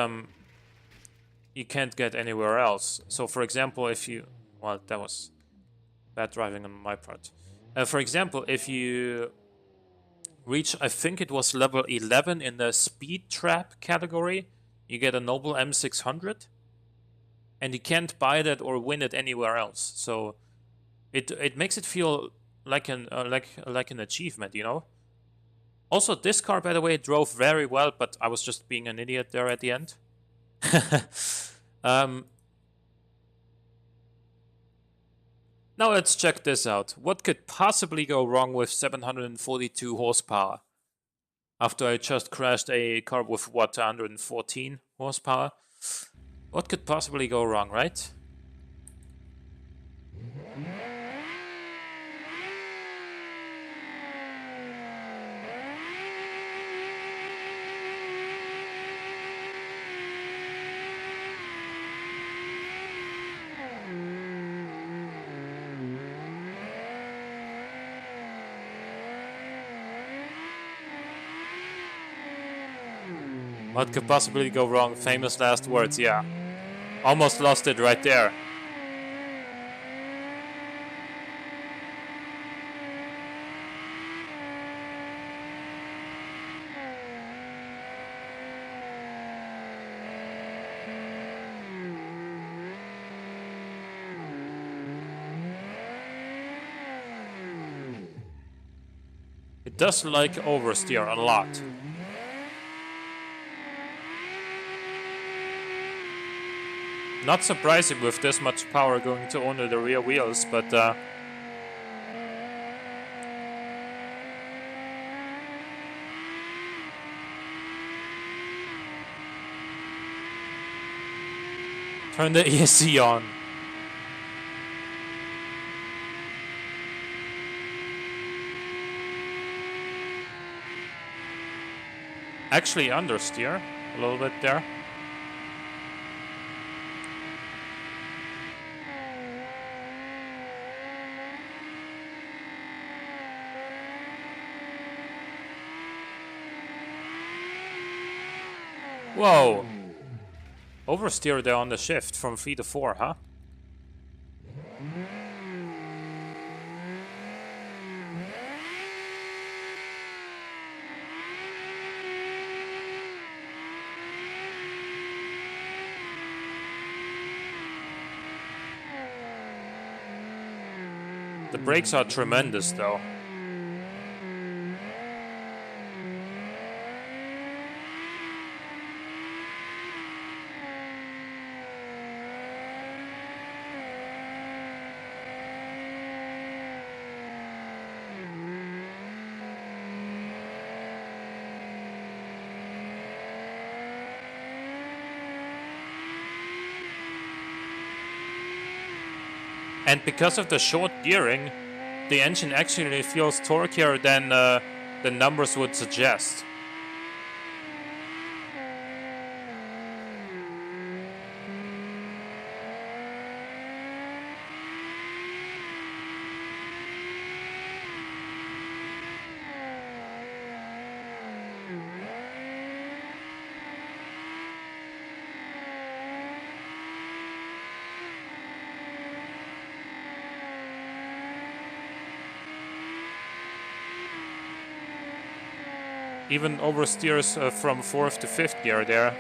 you can't get anywhere else. So, for example, well, that was bad driving on my part. For example, if you reach, I think it was level 11 in the speed trap category, you get a Noble M600, and you can't buy that or win it anywhere else. So it makes it feel like an achievement, you know. Also, this car, by the way, drove very well, but I was just being an idiot there at the end. um, Now let's check this out. What could possibly go wrong with 742 horsepower? After I just crashed a car with, what, 114 horsepower? What could possibly go wrong, right? What could possibly go wrong? Famous last words, yeah. Almost lost it right there. It does like oversteer a lot. Not surprising with this much power going to only the rear wheels, but turn the ESC on. Actually understeer a little bit there. Whoa! Oversteer there on the shift from 3 to 4, huh? The brakes are tremendous though. And because of the short gearing, the engine actually feels torqueier than the numbers would suggest. Even oversteers from 4th to 5th gear there.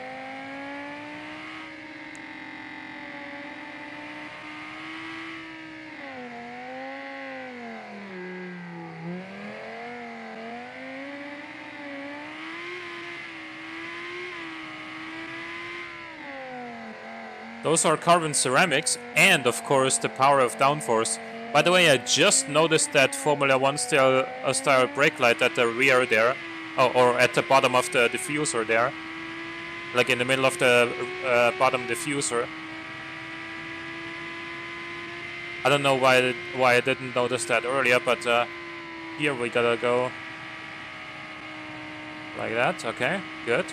Those are carbon ceramics and of course the power of downforce. By the way, I just noticed that Formula 1 style brake light at the rear there. Oh, or at the bottom of the diffuser there. Like in the middle of the bottom diffuser. I don't know why I didn't notice that earlier, but here we gotta go like that. Okay, good.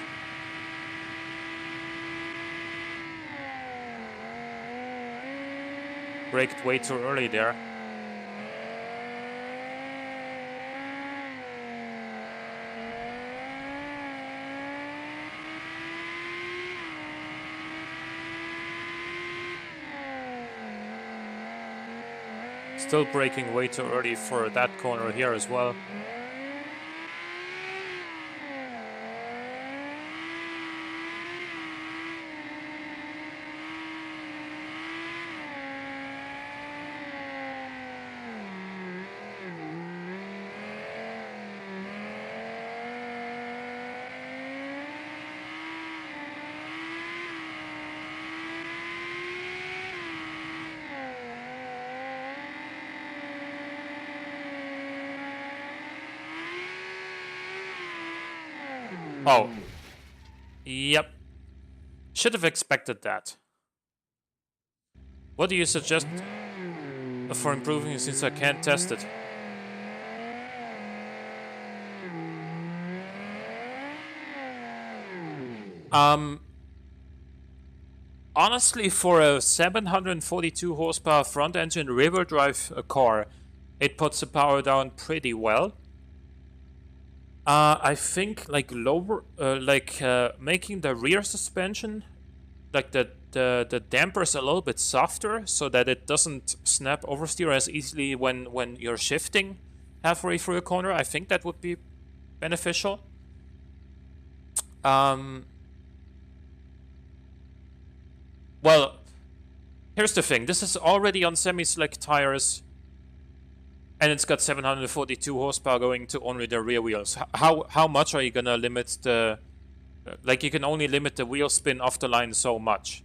Braked way too early there. Still braking way too early for that corner here as well. Oh. Yep. Should have expected that. What do you suggest for improving since I can't test it? Honestly, for a 742 horsepower front engine rear drive car, it puts the power down pretty well. I think like making the rear suspension, like the dampers a little bit softer, so that it doesn't snap oversteer as easily when you're shifting halfway through a corner. I think that would be beneficial. Well, here's the thing. This is already on semi-slick tires, and it's got 742 horsepower going to only the rear wheels. How much are you gonna limit the... Like, you can only limit the wheel spin off the line so much.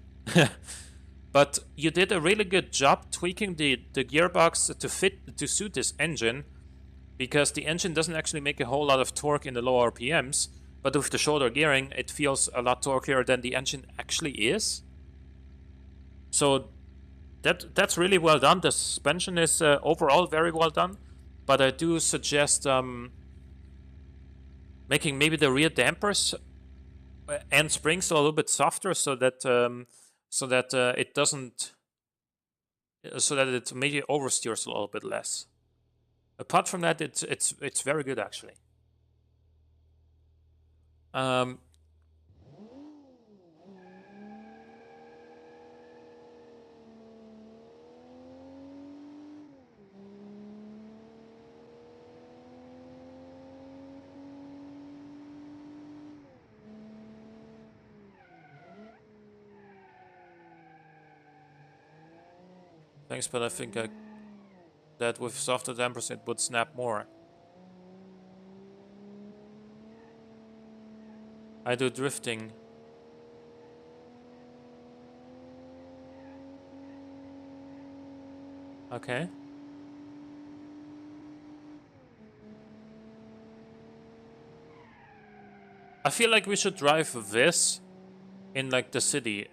But you did a really good job tweaking the gearbox to suit this engine, because the engine doesn't actually make a whole lot of torque in the low RPMs, but with the shoulder gearing, it feels a lot torqueier than the engine actually is. So that's really well done. The suspension is overall very well done, but I do suggest making maybe the rear dampers and springs a little bit softer, so that it doesn't, so that it maybe oversteers a little bit less. Apart from that, it's very good actually. Thanks, but I think that with softer dampers it would snap more. I do drifting. Okay. I feel like we should drive this in like the city,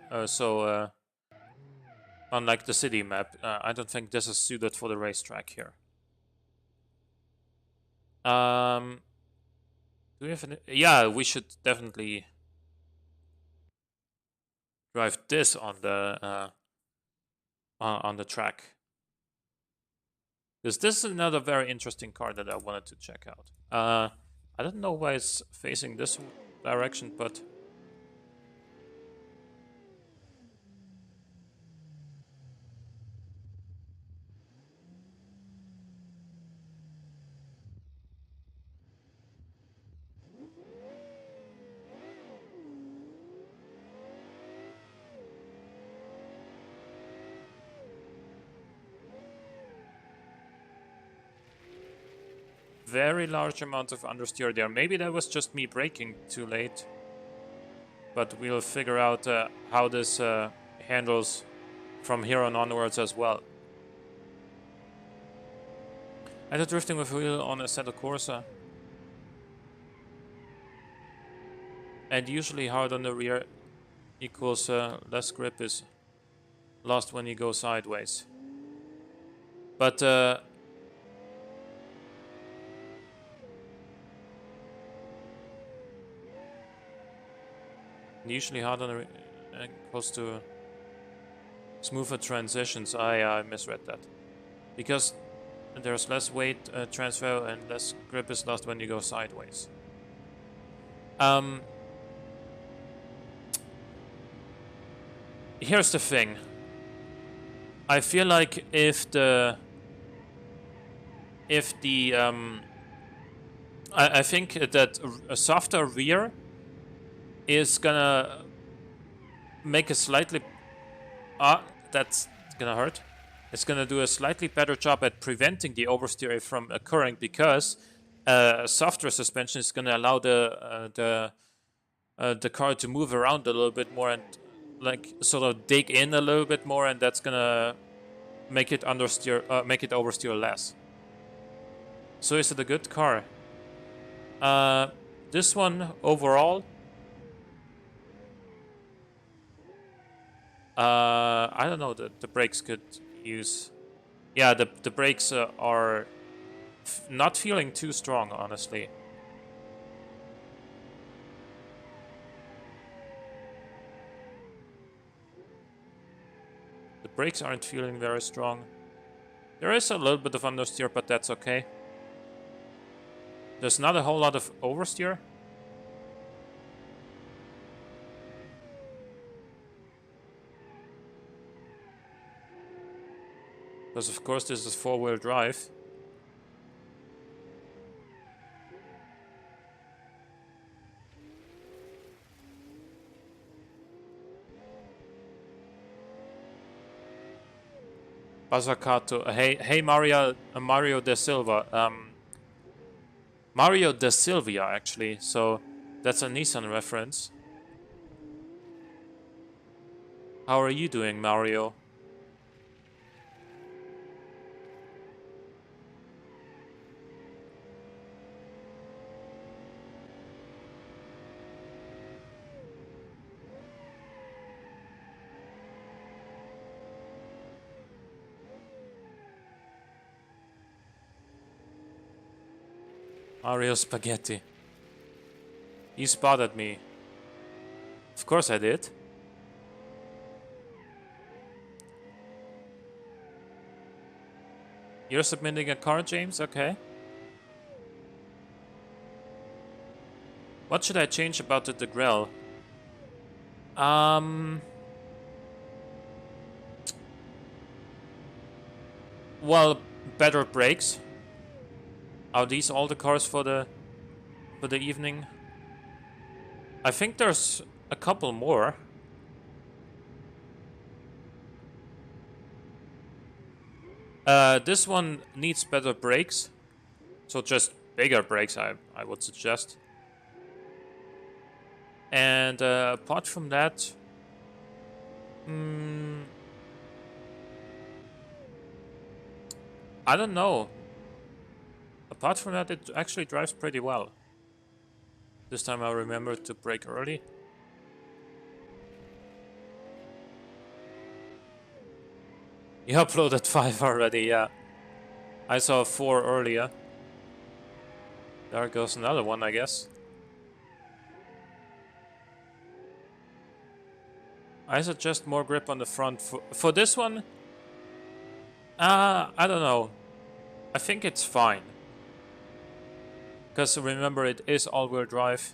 on like the city map. I don't think this is suited for the racetrack here. Do we have any? Yeah, we should definitely drive this on the track. Because this is another very interesting car that I wanted to check out. I don't know why it's facing this direction, but very large amount of understeer there. Maybe that was just me braking too late. But we'll figure out how this handles from here on onwards as well. I did drifting with wheel on Assetto Corsa. And usually hard on the rear equals less grip is lost when you go sideways. But usually hard on the equals to smoother transitions. I misread that. Because there's less weight transfer and less grip is lost when you go sideways. Here's the thing. I feel like if the I think that a softer rear is gonna make a slightly that's gonna hurt. It's gonna do a slightly better job at preventing the oversteer from occurring, because softer suspension is gonna allow the car to move around a little bit more and like sort of dig in a little bit more, and that's gonna make it oversteer less. So is it a good car? This one overall, I don't know. The brakes could use. Yeah, the brakes are not feeling too strong, honestly. The brakes aren't feeling very strong. There is a little bit of understeer, but that's okay. There's not a whole lot of oversteer. Because of course this is 4-wheel drive. Bazacato. Hey Mario de Silva. Mario de Silvia, actually. So that's a Nissan reference. How are you doing, Mario? Mario Spaghetti. You spotted me. Of course I did. You're submitting a car, James? Okay. What should I change about the grill? Well, better brakes. Are these all the cars for the evening? I think there's a couple more. This one needs better brakes. So just bigger brakes, I would suggest. And apart from that, I don't know. Apart from that, it actually drives pretty well. This time I remembered to brake early. You uploaded 5 already, yeah. I saw 4 earlier. There goes another one, I guess. I suggest more grip on the front. For this one, I don't know. I think it's fine. Because remember, it is all-wheel drive.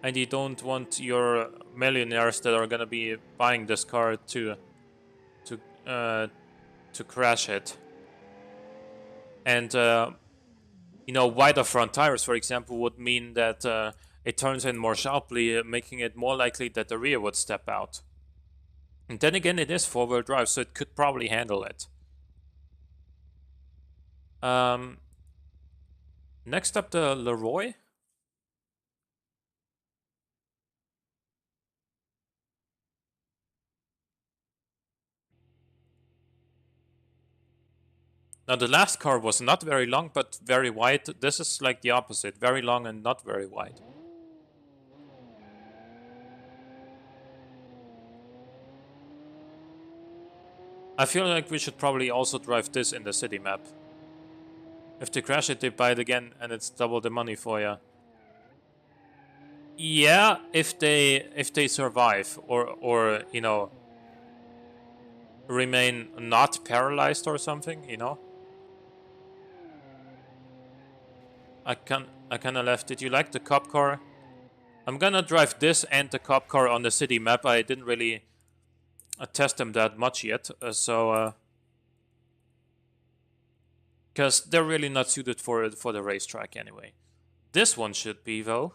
And you don't want your millionaires that are gonna be buying this car to crash it. And you know, wider front tires, for example, would mean that it turns in more sharply, making it more likely that the rear would step out. And then again, it is 4-wheel drive, so it could probably handle it. Next up, the Leroy. Now, the last car was not very long, but very wide. This is like the opposite. Very long and not very wide. I feel like we should probably also drive this in the city map. If they crash it, they buy it again, and it's double the money for you. Yeah, if they survive or you know, remain not paralyzed or something, you know. I kind of left. Did you like the cop car? I'm gonna drive this and the cop car on the city map. I didn't really test them that much yet, because they're really not suited for the racetrack anyway. This one should be though.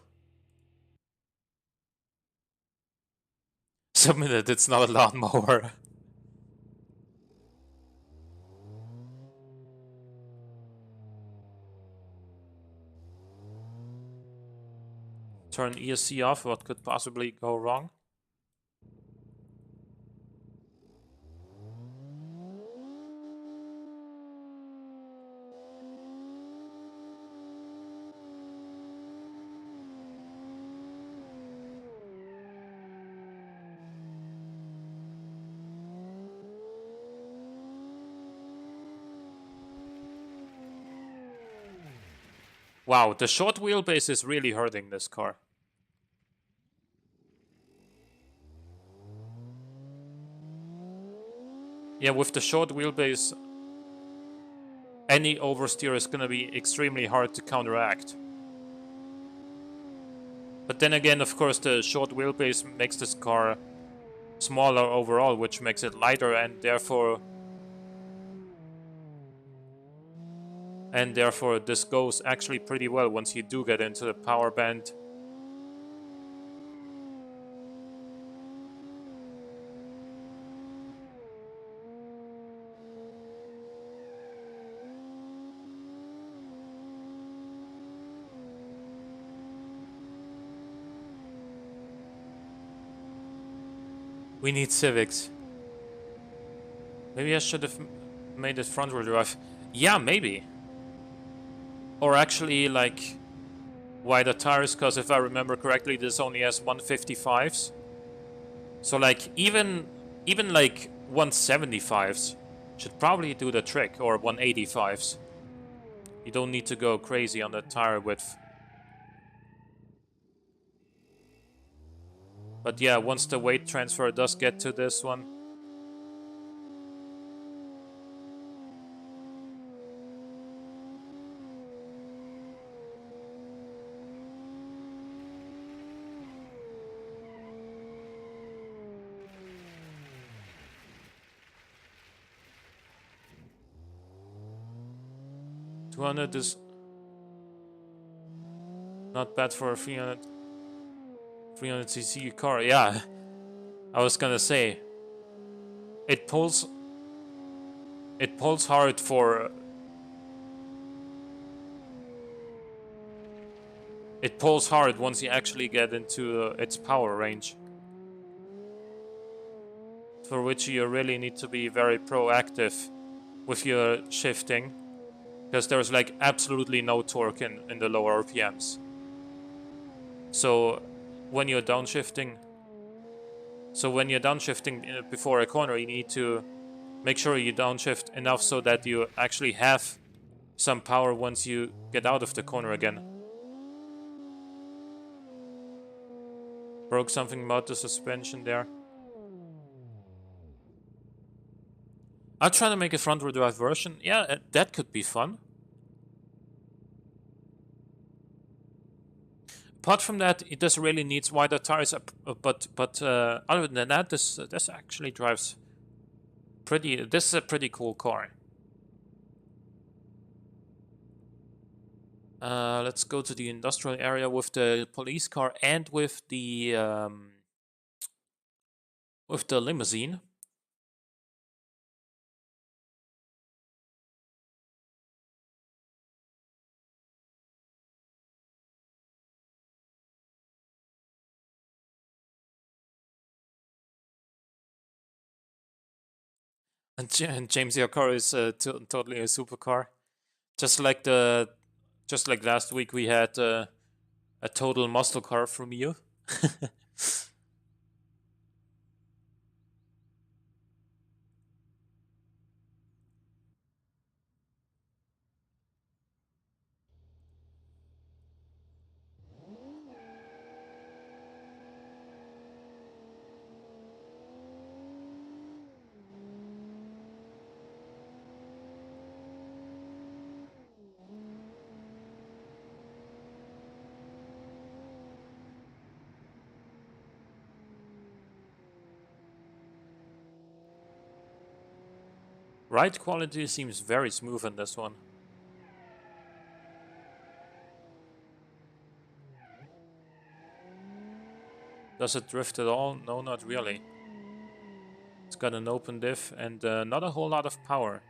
Submitted. It's not a lawnmower. Turn ESC off. What could possibly go wrong? Wow, the short wheelbase is really hurting this car. Yeah, with the short wheelbase, any oversteer is going to be extremely hard to counteract. But then again, of course, the short wheelbase makes this car smaller overall, which makes it lighter and therefore this goes actually pretty well once you do get into the power band. We need Civics. Maybe I should have made it front wheel drive. Yeah, maybe. Or actually, like, wider tires, because if I remember correctly, this only has 155s. So, like, even like 175s should probably do the trick, or 185s. You don't need to go crazy on the tire width. But yeah, once the weight transfer does get to this one, 200 is not bad for a 300cc car. Yeah, I was gonna say it pulls hard for it pulls hard once you actually get into its power range, for which you really need to be very proactive with your shifting, because there's like absolutely no torque in the lower RPMs. So when you're downshifting before a corner, you need to make sure you downshift enough so that you actually have some power once you get out of the corner again. Broke something about the suspension there. I'll try to make a front wheel drive version. Yeah, that could be fun. Apart from that, it just really needs wider tires. But other than that, this actually drives pretty. This is a pretty cool car. Let's go to the industrial area with the police car and with the limousine. And James, your car is totally a supercar. Just like last week, we had a total muscle car from you. Ride quality seems very smooth in this one. Does it drift at all? No, not really. It's got an open diff and not a whole lot of power.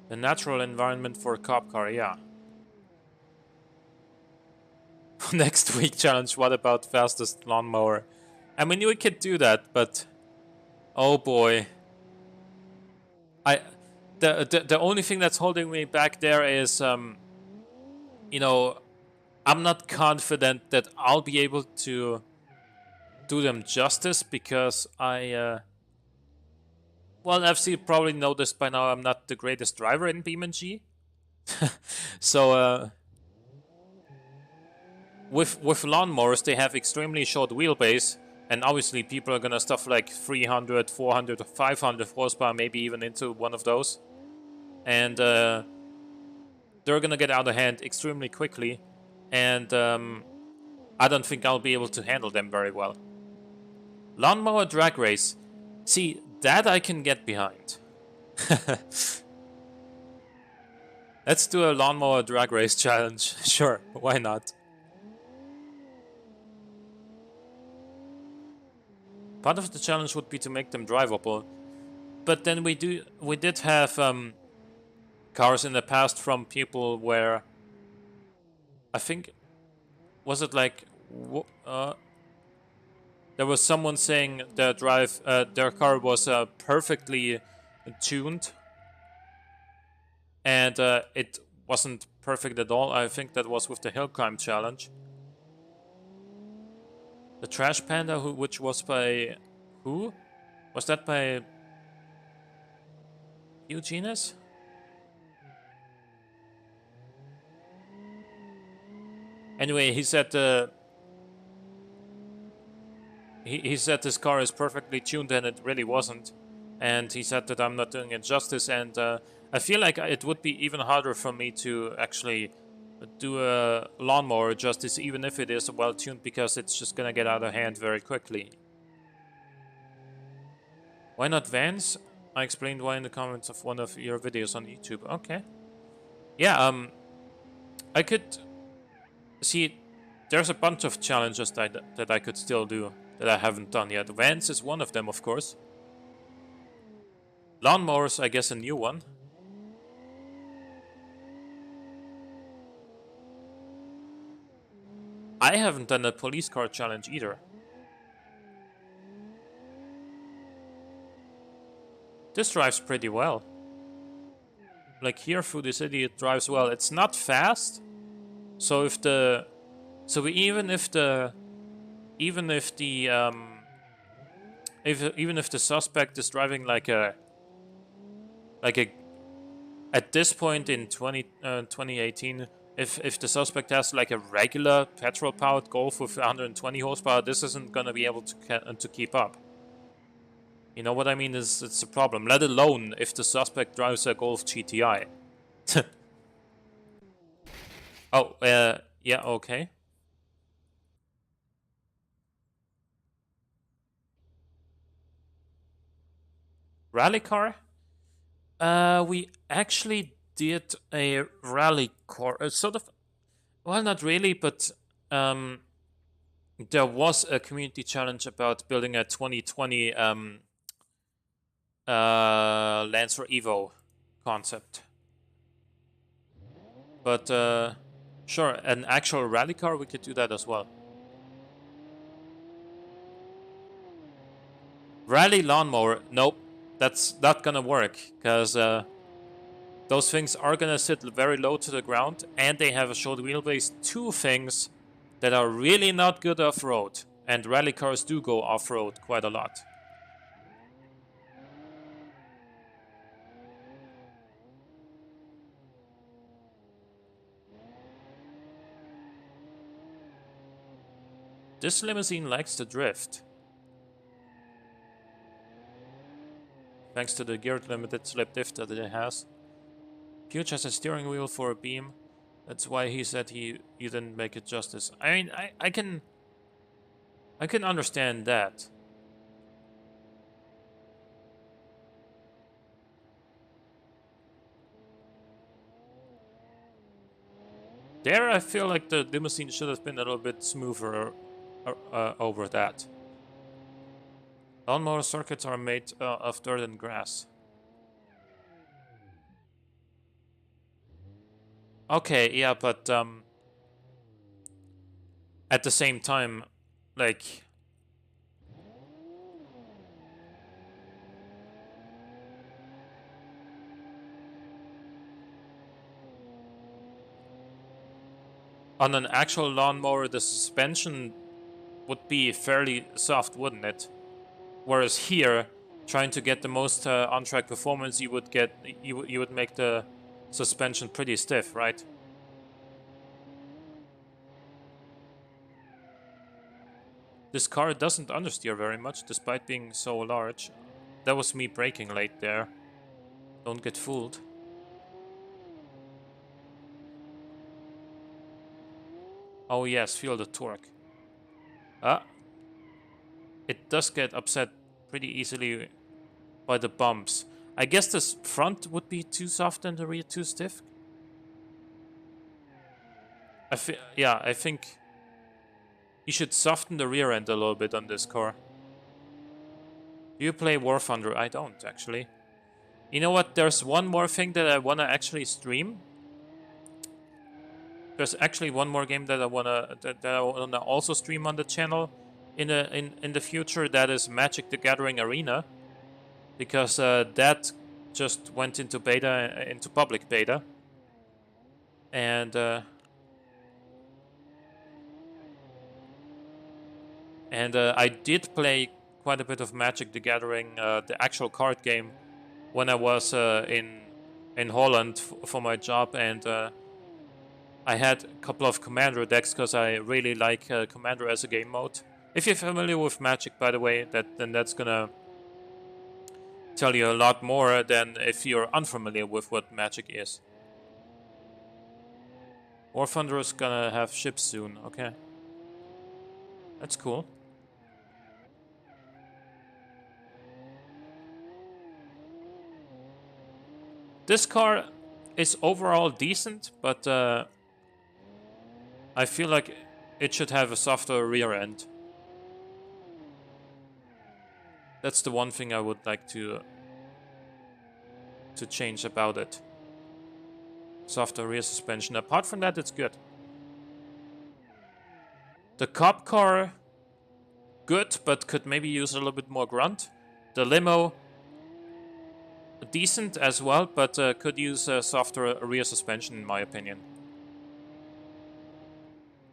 The natural environment for a cop car, yeah. Next week challenge, what about fastest lawnmower? I mean, we could do that, but oh boy. The only thing that's holding me back there is you know, I'm not confident that I'll be able to do them justice, because Well, FC probably noticed by now I'm not the greatest driver in BeamNG. So with lawnmowers, they have extremely short wheelbase, and obviously people are gonna stuff like 300, 400, or 500 horsepower, maybe even into one of those, and they're gonna get out of hand extremely quickly, and I don't think I'll be able to handle them very well. Lawnmower drag race, see, that I can get behind. Let's do a lawnmower drag race challenge. Sure, why not? Part of the challenge would be to make them drivable, but then we did have cars in the past from people where I think was it like there was someone saying their car was perfectly tuned, and it wasn't perfect at all. I think that was with the hill climb challenge. The Trash Panda, which was by who? Was that by Eugenus? Anyway, he said he said this car is perfectly tuned, and it really wasn't. And he said that I'm not doing it justice, and I feel like it would be even harder for me to actually do a lawnmower justice, even if it is well tuned, because it's just gonna get out of hand very quickly. Why not vans? I explained why in the comments of one of your videos on YouTube. Okay. Yeah, I could see there's a bunch of challenges that I could still do that I haven't done yet. Vans is one of them, of course. Lawnmowers, I guess a new one. I haven't done a police car challenge either. This drives pretty well. Like here through the city, it drives well. It's not fast, so if the even if the suspect is driving like a at this point in 2018, if the suspect has like a regular petrol-powered Golf with 120 horsepower, this isn't gonna be able to keep up. You know what I mean? It's a problem. Let alone if the suspect drives a Golf GTI. Oh, yeah, okay. Rally car? We actually did a rally car, sort of. Well, not really, but there was a community challenge about building a 2020 Lancer Evo concept. But sure, an actual rally car, we could do that as well. Rally lawnmower, nope, that's not gonna work, because those things are gonna sit very low to the ground, and they have a short wheelbase. Two things that are really not good off-road, and rally cars do go off-road quite a lot. This limousine likes to drift. Thanks to the geared limited slip diff that it has. Huge has a steering wheel for a beam. That's why he said you didn't make it justice. I mean, I can understand that. There, I feel like the limousine should have been a little bit smoother over that. Lawnmower circuits are made of dirt and grass. Okay, yeah, but at the same time, like, on an actual lawnmower, the suspension would be fairly soft, wouldn't it? Whereas here, trying to get the most on-track performance, you would make the suspension pretty stiff, right? This car doesn't understeer very much, despite being so large. That was me braking late there. Don't get fooled. Oh yes, feel the torque. Ah, it does get upset pretty easily by the bumps. I guess this front would be too soft and the rear too stiff. Yeah, I think you should soften the rear end a little bit on this car. Do you play War Thunder? I don't, actually. You know what? There's one more thing that I want to actually stream. There's actually one more game that I wanna also stream on the channel in the future. That is Magic: The Gathering Arena, because that just went into beta, into public beta, and I did play quite a bit of Magic: The Gathering, the actual card game, when I was in Holland for my job, and I had a couple of Commander decks because I really like Commander as a game mode. If you're familiar with Magic, by the way, then that's gonna tell you a lot more than if you're unfamiliar with what Magic is. War Thunder is gonna have ships soon. Okay, that's cool. This car is overall decent, but I feel like it should have a softer rear end. That's the one thing I would like to change about it. Softer rear suspension. Apart from that, it's good. The cop car, good, but could maybe use a little bit more grunt. The limo, decent as well, but could use a softer rear suspension in my opinion.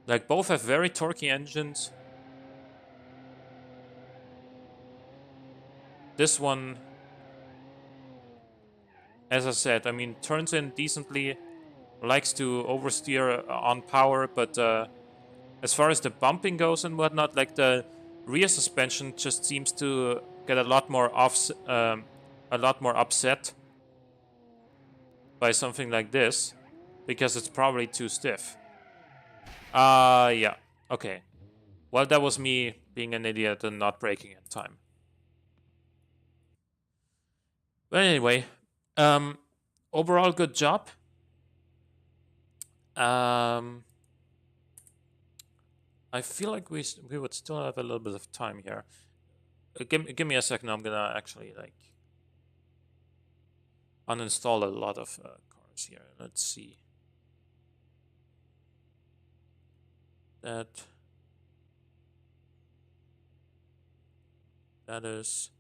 Like, both have very torquey engines. This one, as I said, I mean, turns in decently, likes to oversteer on power, but as far as the bumping goes and whatnot, like, the rear suspension just seems to get a lot more upset by something like this, because it's probably too stiff. Yeah. Okay. Well, that was me being an idiot and not braking in time. But anyway, um, overall good job. Um, I feel like we would still have a little bit of time here. Give me a second. I'm gonna actually like uninstall a lot of cars here. Let's see. That is.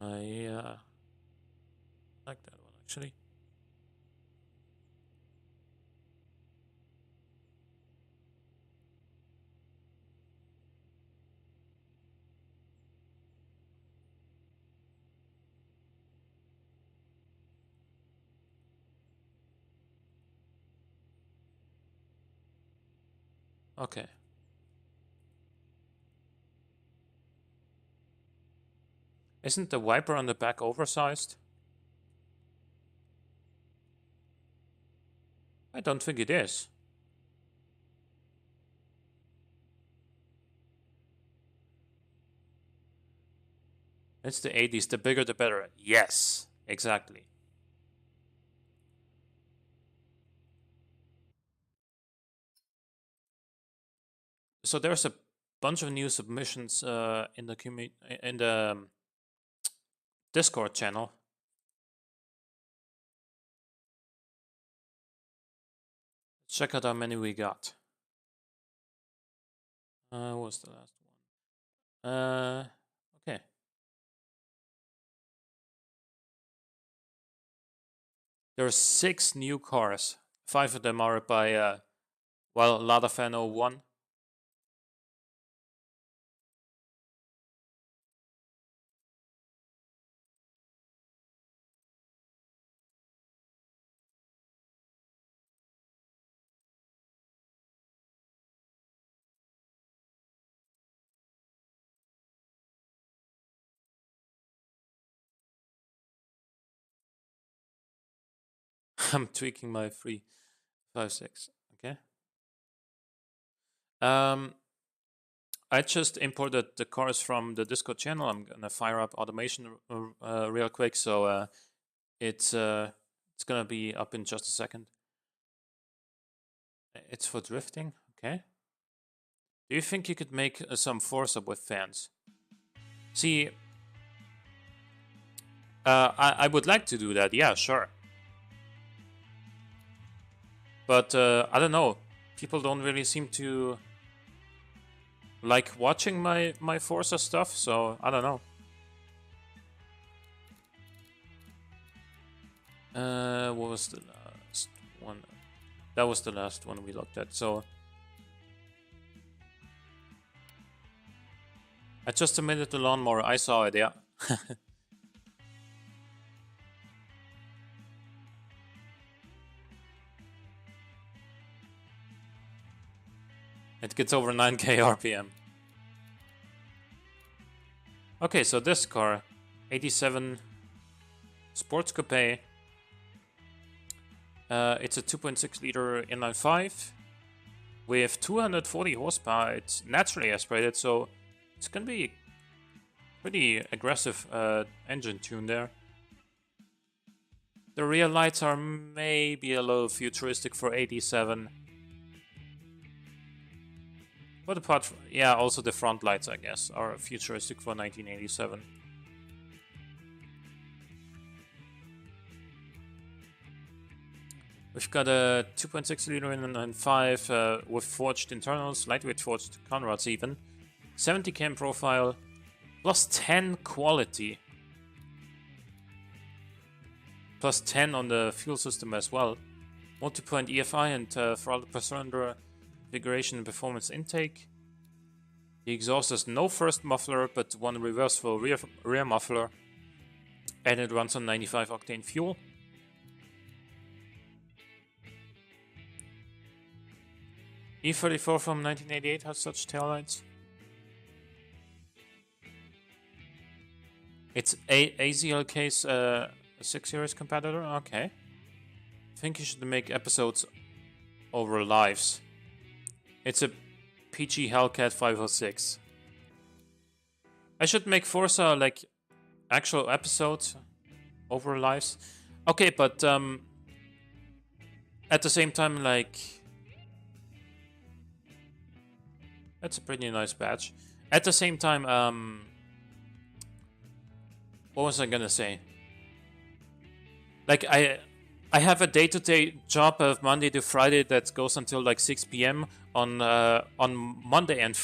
I like that one actually. Okay. Isn't the wiper on the back oversized? I don't think it is. It's the 80s. The bigger the better. Yes, exactly. So there's a bunch of new submissions in the Discord channel. Check out how many we got. What was the last one? Okay. There are 6 new cars. 5 of them are by, well, Ladafan 01. I'm tweaking my 356. Okay. I just imported the cars from the Discord channel. I'm gonna fire up automation real quick, so it's gonna be up in just a second. It's for drifting. Okay. Do you think you could make some force up with fans? See, I would like to do that. Yeah, sure. But I don't know. People don't really seem to like watching my Forza stuff, so I don't know. What was the last one? That was the last one we looked at. So I just submitted the lawnmower. I saw it. Yeah. It gets over 9k RPM. Okay, so this car, 87 Sports Coupe. It's a 2.6 liter inline-5 with 240 horsepower. It's naturally aspirated, so it's gonna be pretty aggressive engine tune there. The rear lights are maybe a little futuristic for 87. But apart from, yeah, also the front lights, I guess, are futuristic for 1987. We've got a 2.6 liter inline-5 with forged internals, lightweight forged conrods even. 70 cam profile, plus 10 quality. Plus 10 on the fuel system as well. Multi-point EFI and throttle per cylinder configuration and performance intake. The exhaust has no first muffler, but one reversible rear muffler. And it runs on 95 octane fuel. E34 from 1988 has such taillights. It's AZLK's 6 Series competitor? Okay. I think you should make episodes over lives. It's a PG Hellcat 506. I should make Forza like actual episodes over lives. Okay, but at the same time, like, that's a pretty nice badge. At the same time, what was I gonna say? Like, I have a day-to-day job of Monday to Friday that goes until like 6 p.m. on Monday and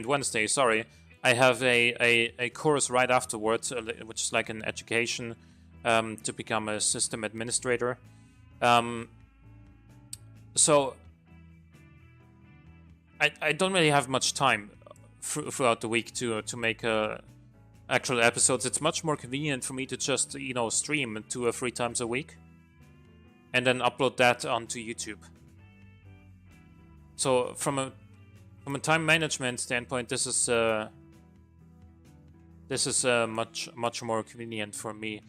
Wednesday. Sorry, I have a course right afterwards, which is like an education to become a system administrator. So I don't really have much time throughout the week to make actual episodes. It's much more convenient for me to just, you know, stream 2 or 3 times a week and then upload that onto YouTube. So from a time management standpoint, this is much more convenient for me,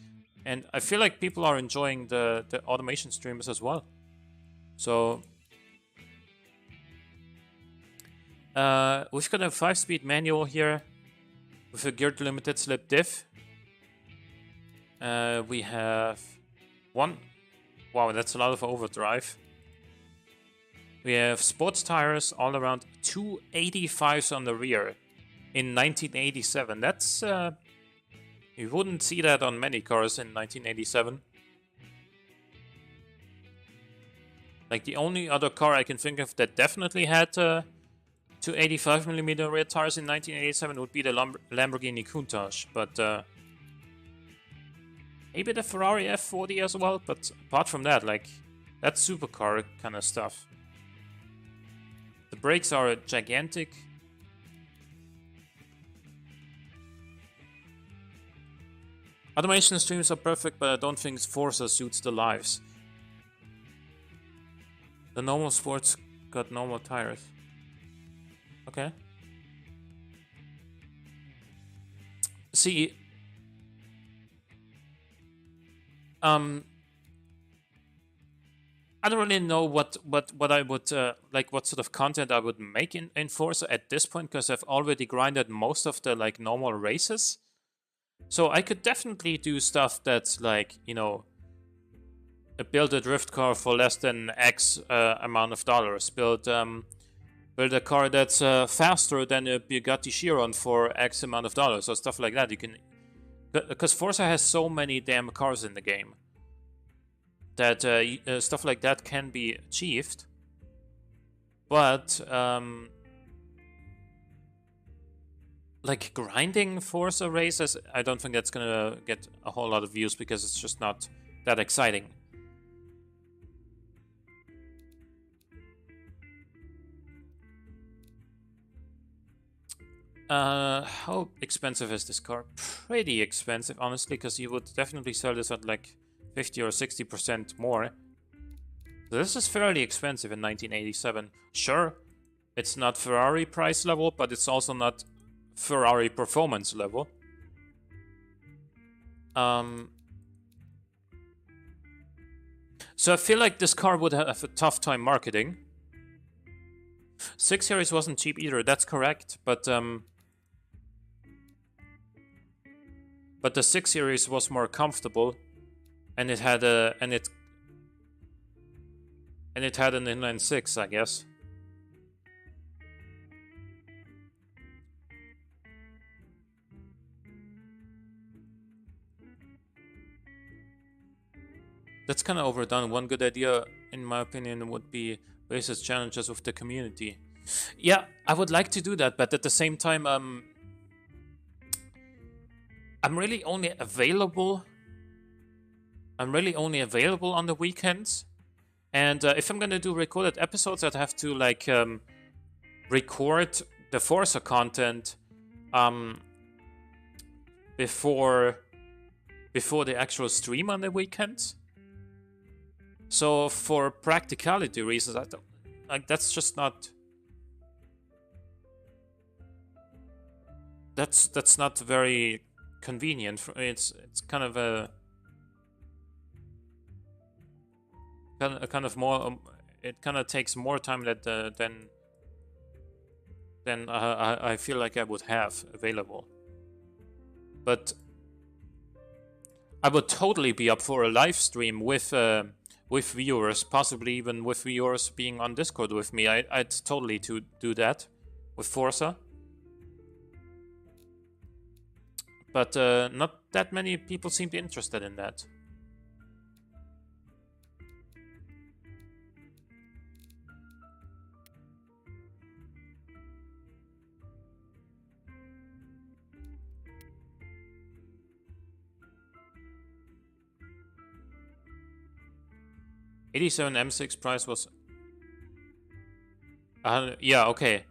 and I feel like people are enjoying the automation streams as well. So we've got a 5-speed manual here with a geared limited slip diff. We have one. Wow, that's a lot of overdrive. We have sports tires all around, 285s on the rear in 1987. That's you wouldn't see that on many cars in 1987. Like, the only other car I can think of that definitely had 285mm rear tires in 1987 would be the Lamborghini Countach, but Maybe the Ferrari F40 as well, but apart from that, like, that's supercar kind of stuff. The brakes are gigantic. Automation streams are perfect, but I don't think Forza suits the lives. The normal sports got normal tires. Okay. See, I don't really know what I would like, what sort of content I would make in Forza at this point, because I've already grinded most of the like normal races. So I could definitely do stuff that's like, you know, build a drift car for less than X amount of dollars. Build a car that's faster than a Bugatti Chiron for X amount of dollars, or stuff like that. You can, because Forza has so many damn cars in the game that stuff like that can be achieved. But like grinding Forza races, I don't think that's gonna get a whole lot of views, because it's just not that exciting. How expensive is this car? Pretty expensive, honestly, because you would definitely sell this at like 50 or 60% more. So this is fairly expensive in 1987. Sure, it's not Ferrari price level, but it's also not Ferrari performance level. So I feel like this car would have a tough time marketing. 6 Series wasn't cheap either, that's correct, but the 6 Series was more comfortable, and it had a and it had an inline 6, I guess. That's kind of overdone. One good idea, in my opinion, would be races challenges with the community. Yeah, I would like to do that, but at the same time, I'm really only available. I'm really only available on the weekends, and if I'm gonna do recorded episodes, I'd have to like record the Forza content before the actual stream on the weekends. So for practicality reasons, I don't, like, that's just not. That's not very convenient. It's kind of a kind of more. It kind of takes more time than I feel like I would have available. But I would totally be up for a live stream with viewers, possibly even with viewers being on Discord with me. I'd totally do that with Forza. But not that many people seemed interested in that. '87 M6 price was... yeah, okay.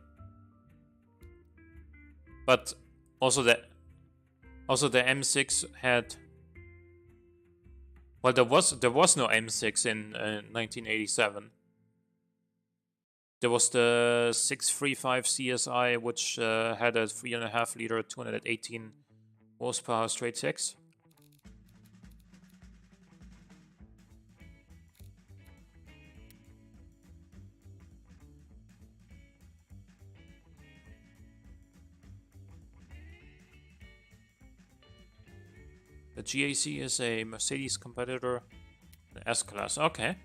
But also the M6 had... Well, there was no M6 in 1987. There was the 635 CSI, which had a 3.5 liter, 218 horsepower straight six. The GAC is a Mercedes competitor, the S-Class. Okay.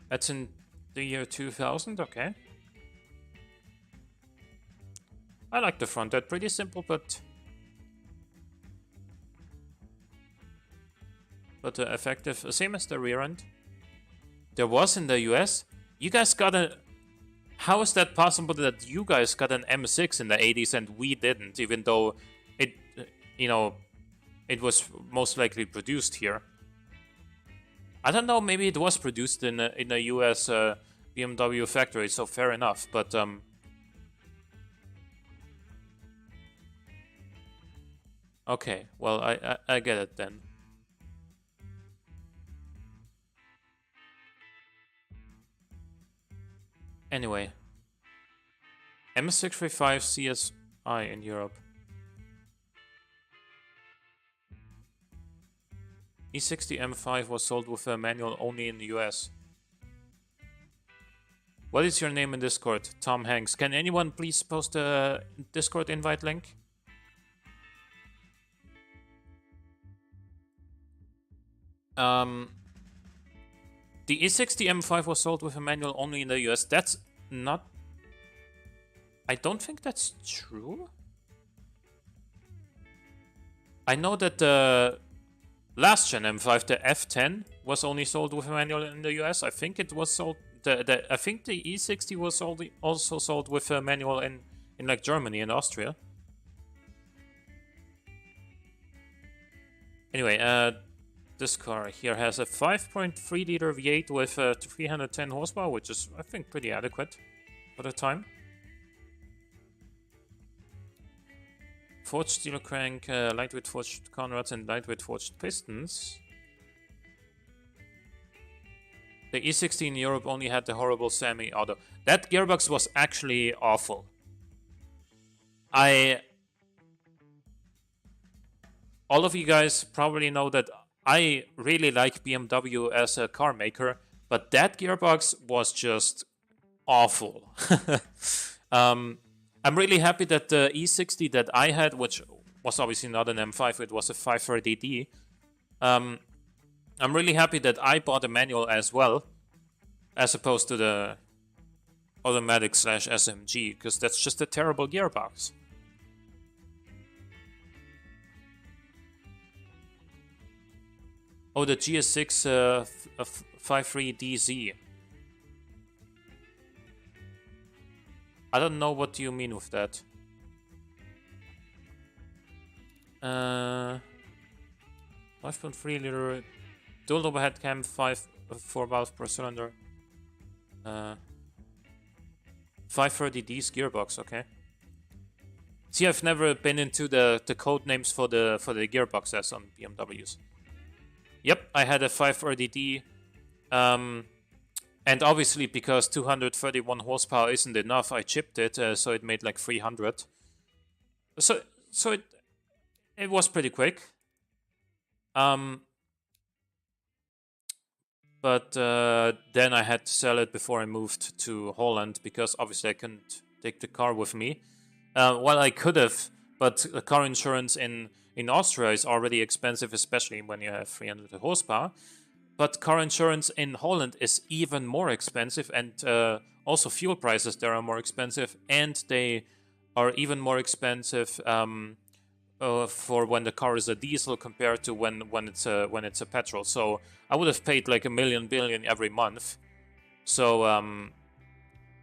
That's in the year 2000, okay. I like the front end, pretty simple, but effective. Same as the rear end. There was in the US. You guys got a... How is that possible that you guys got an M6 in the 80s and we didn't, even though it, you know, it was most likely produced here. I don't know, maybe it was produced in a US BMW factory, so fair enough, but okay, well, I get it then. Anyway, M635 CSI in Europe. E60 M5 was sold with a manual only in the US. What is your name in Discord? Tom Hanks. Can anyone please post a Discord invite link? The E60 M5 was sold with a manual only in the US. That's not... I don't think that's true. I know that the last gen M5, the F10, was only sold with a manual in the US. I think it was sold... I think the E60 was also sold with a manual in like Germany and Austria. Anyway, this car here has a 5.3 liter V8 with 310 horsepower, which is, I think, pretty adequate for the time. Forged steel crank, lightweight forged conrods, and lightweight forged pistons. The E60 in Europe only had the horrible semi-auto. That gearbox was actually awful. All of you guys probably know that I really like BMW as a car maker, but that gearbox was just awful. I'm really happy that the E60 that I had, which was obviously not an M5, it was a 530D. I'm really happy that I bought a manual as well, as opposed to the automatic / SMG, because that's just a terrible gearbox. Oh, the GS6 53DZ. I don't know what you mean with that. 5.3 liter dual overhead cam, 4 valves per cylinder. 530D's gearbox, okay. See, I've never been into the code names for the gearboxes on BMWs. Yep, I had a 530D, and obviously because 231 horsepower isn't enough, I chipped it, so it made like 300. So it was pretty quick. But then I had to sell it before I moved to Holland, because obviously I couldn't take the car with me. Well, I could have, but car insurance in Austria is already expensive, especially when you have 300 horsepower. But car insurance in Holland is even more expensive, and also fuel prices there are more expensive, and they are even more expensive for when the car is a diesel compared to when it's a petrol. So I would have paid like $1 billion every month. So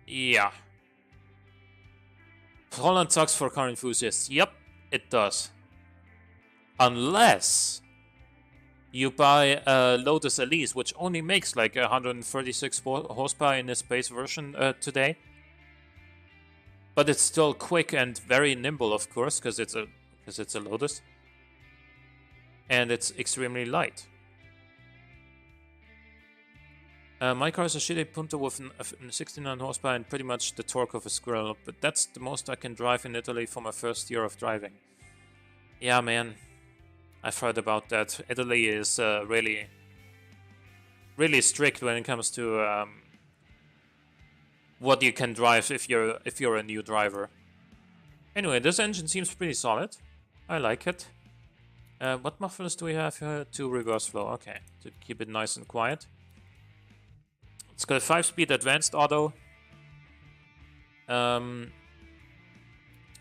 yeah, Holland sucks for car enthusiasts. Yep, it does. Unless you buy a Lotus Elise, which only makes like 136 horsepower in its base version today. But it's still quick and very nimble, of course, because it's a Lotus. And it's extremely light. My car is a shitty Punto with 69 horsepower and pretty much the torque of a squirrel, but that's the most I can drive in Italy for my first year of driving. Yeah, man. I've heard about that. Italy is really strict when it comes to what you can drive if you're a new driver. Anyway, this engine seems pretty solid. I like it. What mufflers do we have here? 2 reverse flow. Okay, to keep it nice and quiet. It's got a 5-speed advanced auto.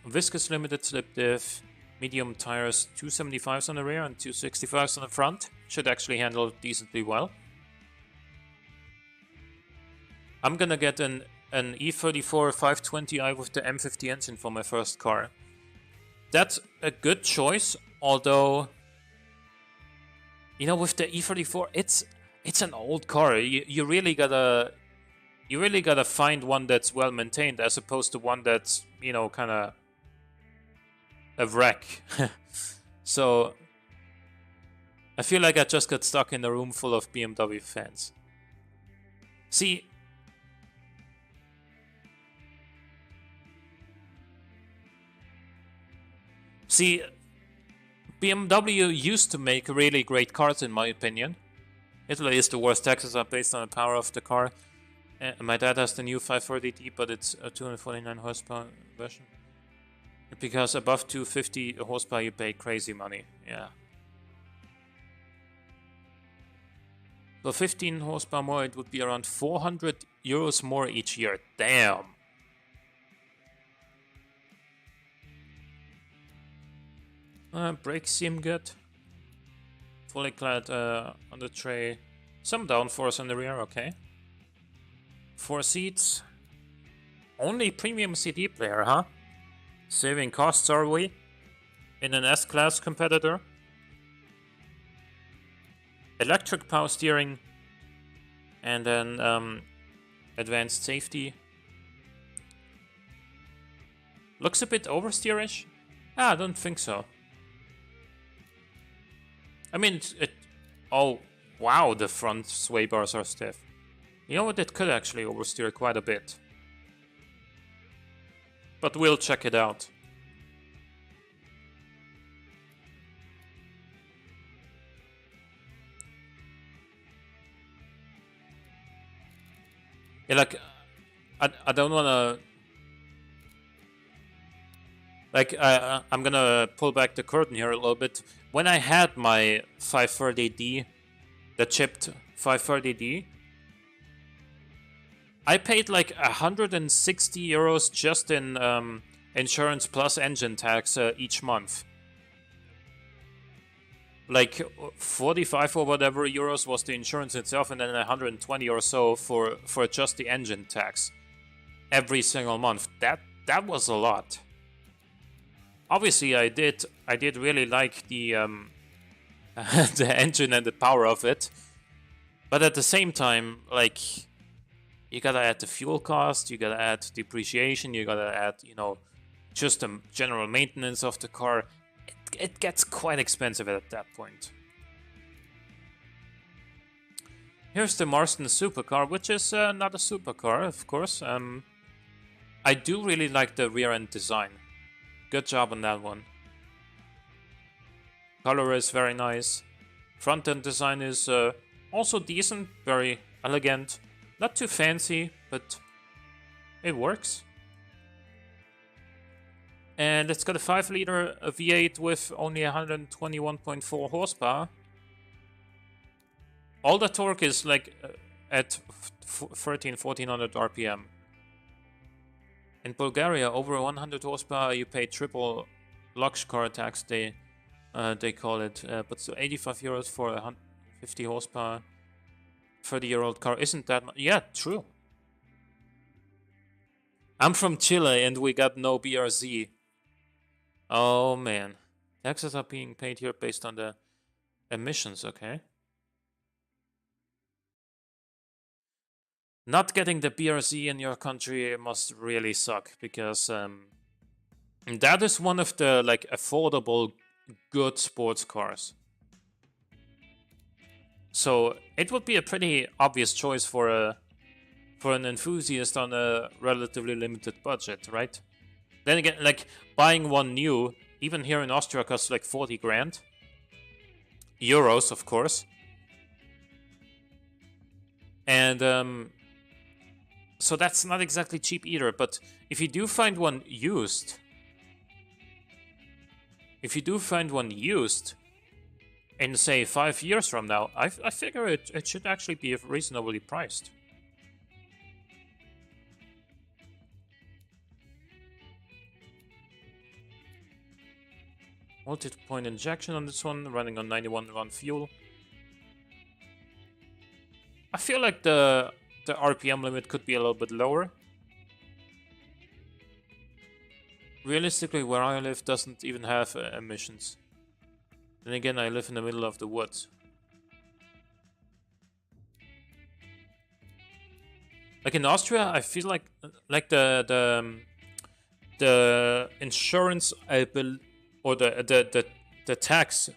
Viscous limited slip diff. Medium tires, 275s on the rear and 265s on the front. Should actually handle it decently well. I'm gonna get an E34 520i with the M50 engine for my first car. That's a good choice, although You know, with the E34, it's an old car. You really gotta find one that's well maintained as opposed to one that's, you know, kind of a wreck. So I feel like I just got stuck in a room full of BMW fans. See, BMW used to make really great cars, in my opinion. Italy is the worst. Taxes are based on the power of the car. My dad has the new 540D, but it's a 249 horsepower version. Because above 250 horsepower, you pay crazy money. Yeah. So 15 horsepower more, it would be around 400 euros more each year. Damn. Brakes seem good. Fully clad on the tray. Some downforce on the rear, okay. 4 seats. Only premium CD player, huh? Saving costs, are we? In an S-Class competitor? Electric power steering. And then advanced safety. Looks a bit oversteerish. Ah, I don't think so. I mean, oh, wow, the front sway bars are stiff. You know what, it could actually oversteer quite a bit. But we'll check it out. Yeah, like, I don't wanna... Like, I'm gonna pull back the curtain here a little bit. When I had my 530D, the chipped 530D, I paid like 160 euros just in insurance plus engine tax each month. Like 45 or whatever euros was the insurance itself, and then 120 or so for just the engine tax every single month. That was a lot. Obviously, I did really like the the engine and the power of it, but at the same time, like, you gotta add the fuel cost, you gotta add depreciation, you gotta add, you know, just the general maintenance of the car. It gets quite expensive at that point. Here's the Marston supercar, which is not a supercar, of course. I do really like the rear end design. Good job on that one. Color is very nice. Front end design is also decent, very elegant. Not too fancy, but it works. And it's got a 5-liter V8 with only 121.4 horsepower. All the torque is like at 1400 RPM. In Bulgaria, over 100 horsepower, you pay triple Lux car tax, they call it. But so 85 euros for 150 horsepower, 30-year-old car isn't that much. Yeah, true. I'm from Chile and we got no BRZ. Oh man. Taxes are being paid here based on the emissions, okay. Not getting the BRZ in your country must really suck, because that is one of the like affordable, good sports cars. So it would be a pretty obvious choice for an enthusiast on a relatively limited budget, right? Then again, like, buying one new, even here in Austria, costs like 40 grand. Euros, of course. And so that's not exactly cheap either, but if you do find one used, in say 5 years from now, I figure it should actually be reasonably priced. Multi-point injection on this one, running on 91 run fuel. I feel like the RPM limit could be a little bit lower. Realistically, where I live doesn't even have emissions. Then again, I live in the middle of the woods. Like in Austria, I feel like the insurance or the tax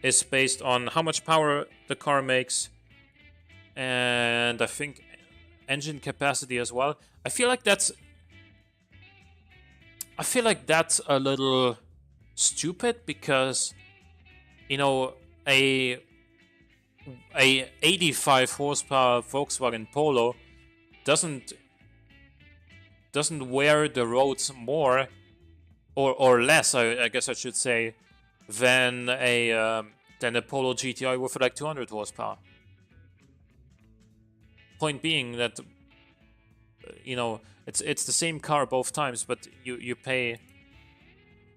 is based on how much power the car makes, and I think engine capacity as well. I feel like that's a little stupid because you know a 85 horsepower Volkswagen Polo doesn't wear the roads more or less, I guess I should say, than a Polo GTI with like 200 horsepower. Point being that it's the same car both times, but you pay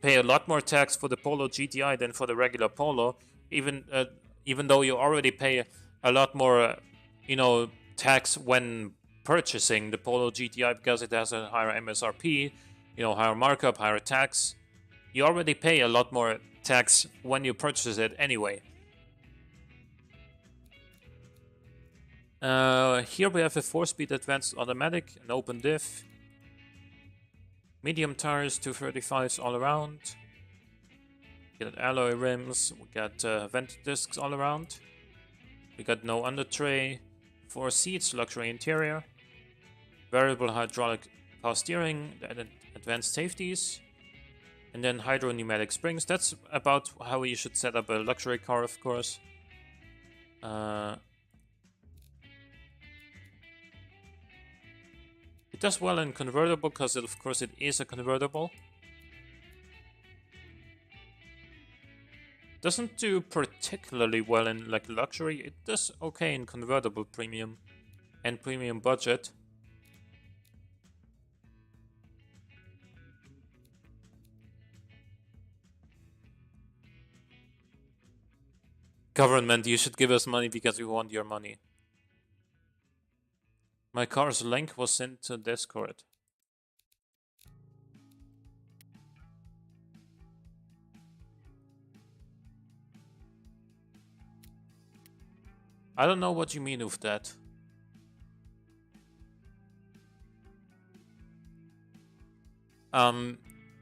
a lot more tax for the Polo GTI than for the regular Polo, even though you already pay a lot more tax when purchasing the Polo GTI because it has a higher MSRP, higher markup, higher tax. You already pay a lot more tax when you purchase it anyway. Here we have a 4-speed advanced automatic, an open diff, medium tires, 235s all around. We got alloy rims, we got vent discs all around. We got no under tray, 4 seats, luxury interior, variable hydraulic power steering, advanced safeties, and then hydro pneumatic springs. That's about how you should set up a luxury car, of course. It does well in convertible because, of course, it is a convertible. Doesn't do particularly well in like luxury. It does okay in convertible premium and premium budget. Government, you should give us money because we want your money. My car's link was sent to Discord. I don't know what you mean with that.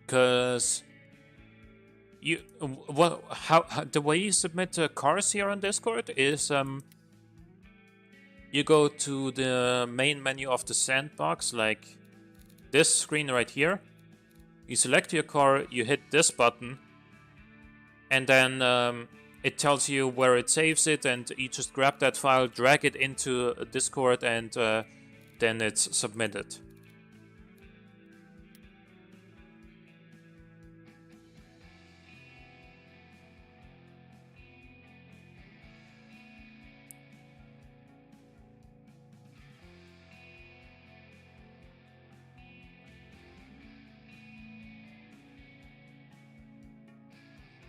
Cause you how the way you submit cars here on Discord is you go to the main menu of the sandbox, like this screen right here. You select your car, you hit this button, and then it tells you where it saves it, and you just grab that file, drag it into Discord, and then it's submitted.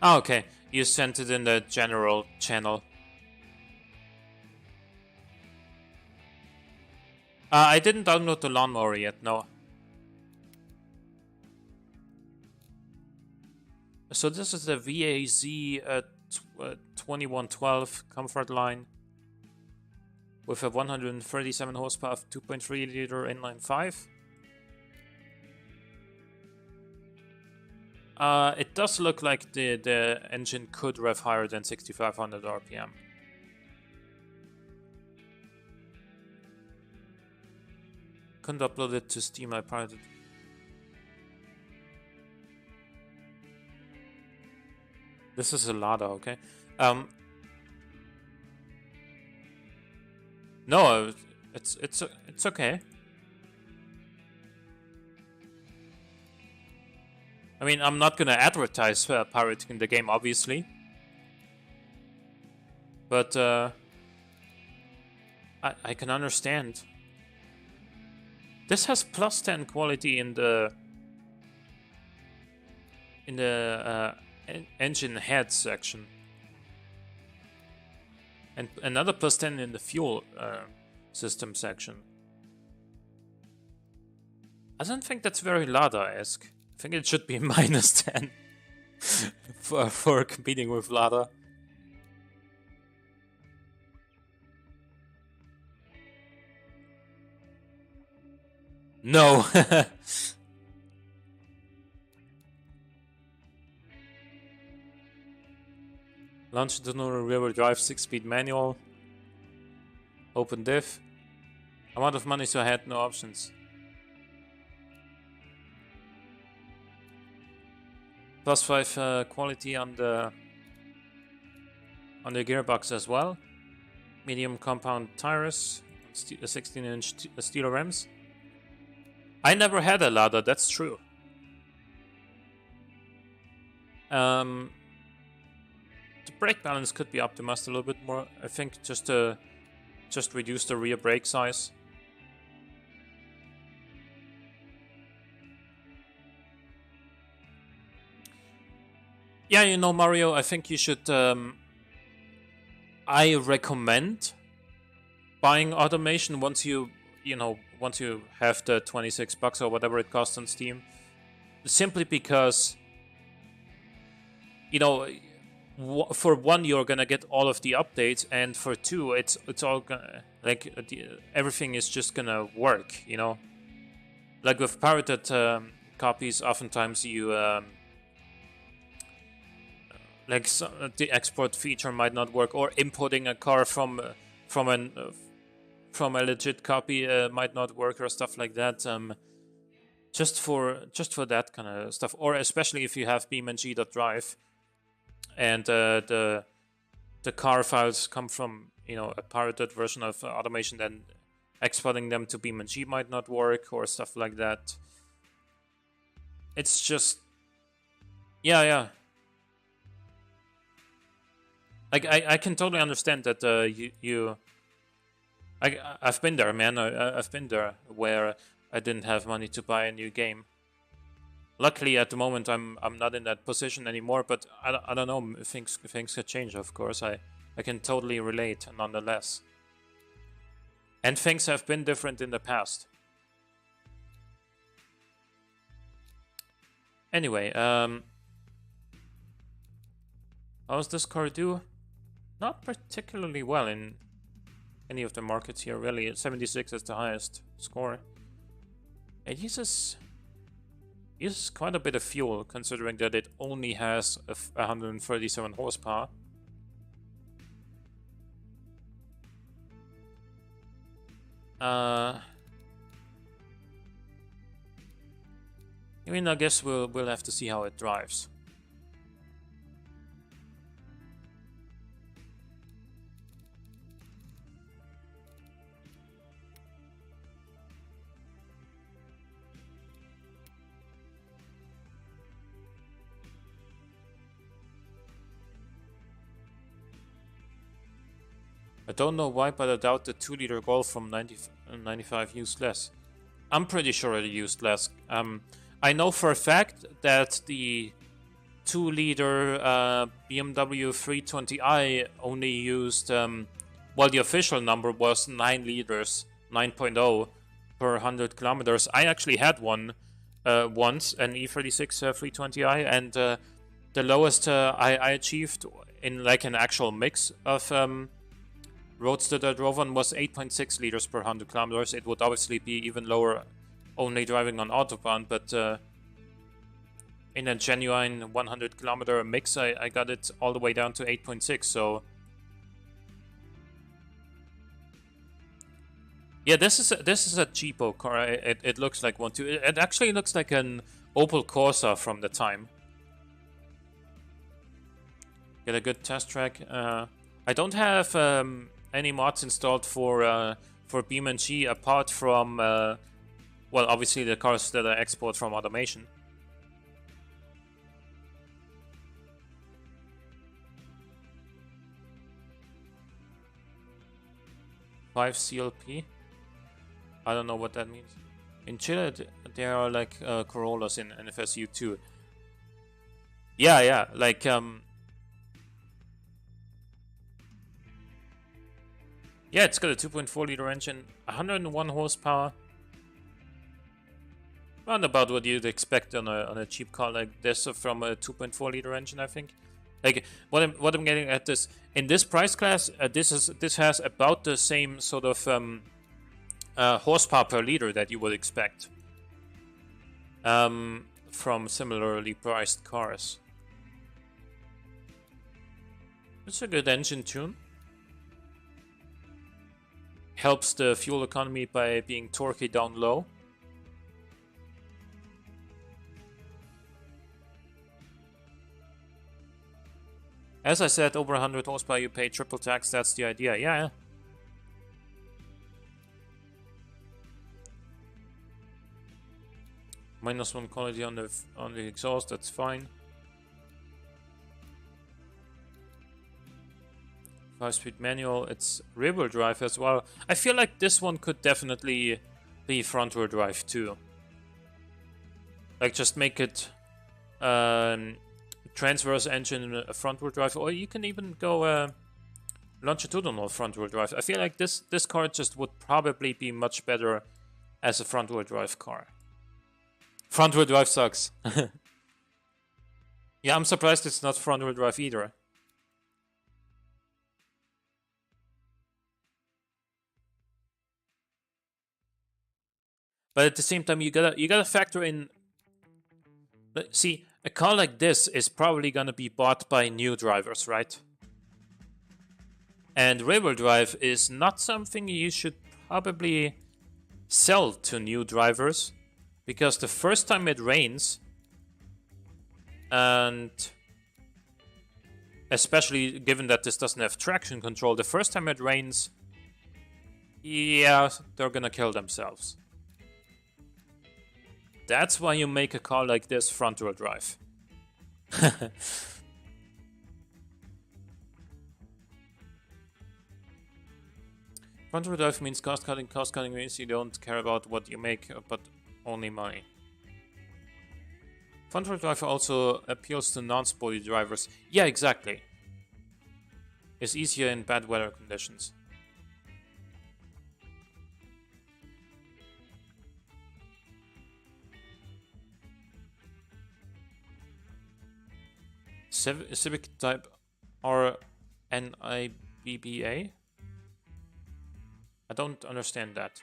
Oh, okay. You sent it in the general channel. I didn't download the lawnmower yet, no. So this is the VAZ 2112 comfort line with a 137 horsepower, 2.3 liter inline 5. It does look like the engine could rev higher than 6500 RPM. Couldn't upload it to Steam, I pirated. This is a Lada, okay? No, it's okay. I mean, I'm not gonna advertise pirating the game, obviously. But I can understand. This has plus 10 quality in the engine head section, and another plus 10 in the fuel system section. I don't think that's very Lada-esque. I think it should be minus 10 for competing with Lada. No. Launch the new rear-wheel drive 6-speed manual. Open diff. Amount of money, so I had no options. +5 quality on the gearbox as well. Medium compound tires, 16-inch steel rims. I never had a ladder, that's true. The brake balance could be optimized a little bit more. I think just reduce the rear brake size. Yeah, you know, Mario, I think you should... I recommend buying automation once you have the $26 or whatever it costs on Steam. Simply because, you know, for one, you're gonna get all of the updates, and for two, it's all gonna, like, everything is just gonna work, you know? Like with pirated copies, oftentimes you... the export feature might not work, or importing a car from a legit copy might not work, or stuff like that. Just for that kind of stuff, or especially if you have BeamNG.drive and the car files come from, you know, a pirated version of automation, then exporting them to BeamNG might not work, or stuff like that. It's just, yeah. Like, I can totally understand that I've been there, man. I've been there where I didn't have money to buy a new game. Luckily, at the moment, I'm not in that position anymore. But I don't know. Things could change, of course. I can totally relate, nonetheless. And things have been different in the past. Anyway, how's this car do? Not particularly well in any of the markets here, really. 76 is the highest score. It uses quite a bit of fuel, considering that it only has 137 horsepower. I mean, I guess we'll have to see how it drives. I don't know why, but I doubt the 2-liter Golf from 95 used less. I'm pretty sure it used less. I know for a fact that the 2-liter BMW 320i only used, well, the official number was 9 liters, 9.0 per 100 kilometers. I actually had one once, an E36 320i, and the lowest I achieved in like an actual mix of roadster that I drove on was 8.6 liters per 100 kilometers. It would obviously be even lower only driving on Autobahn, but in a genuine 100 kilometer mix, I got it all the way down to 8.6, so... Yeah, this is a cheapo car. It looks like one too. It actually looks like an Opel Corsa from the time. Get a good test track. I don't have any mods installed for BeamNG apart from, well, obviously the cars that I export from automation. Five CLP? I don't know what that means. In Chile, there are like Corollas in NFSU too. Yeah, like yeah, it's got a 2.4 liter engine, 101 horsepower. Round about what you'd expect on a cheap car like this from a 2.4 liter engine, I think. Like what I'm getting at this in this price class, this has about the same sort of horsepower per liter that you would expect. from similarly priced cars. It's a good engine tune. Helps the fuel economy by being torquey down low. As I said, over 100 horsepower you pay triple tax, that's the idea, yeah. -1 quality on the exhaust, that's fine. 5-speed manual, it's rear-wheel drive as well. I feel like this one could definitely be front-wheel drive too. Like just make it transverse engine front-wheel drive, or you can even go longitudinal front-wheel drive. I feel like this car just would probably be much better as a front-wheel drive car. Front-wheel drive sucks. Yeah, I'm surprised it's not front-wheel drive either. But at the same time, you gotta factor in. See, a car like this is probably gonna be bought by new drivers, right? And rear-wheel drive is not something you should probably sell to new drivers, because the first time it rains, and especially given that this doesn't have traction control, the first time it rains, yeah, they're gonna kill themselves. That's why you make a car like this front-wheel drive. Front-wheel drive means cost-cutting. Cost-cutting means you don't care about what you make, but only money. Front-wheel drive also appeals to non-sporty drivers. Yeah, exactly. It's easier in bad weather conditions. Civic type RNIBBA? I don't understand that.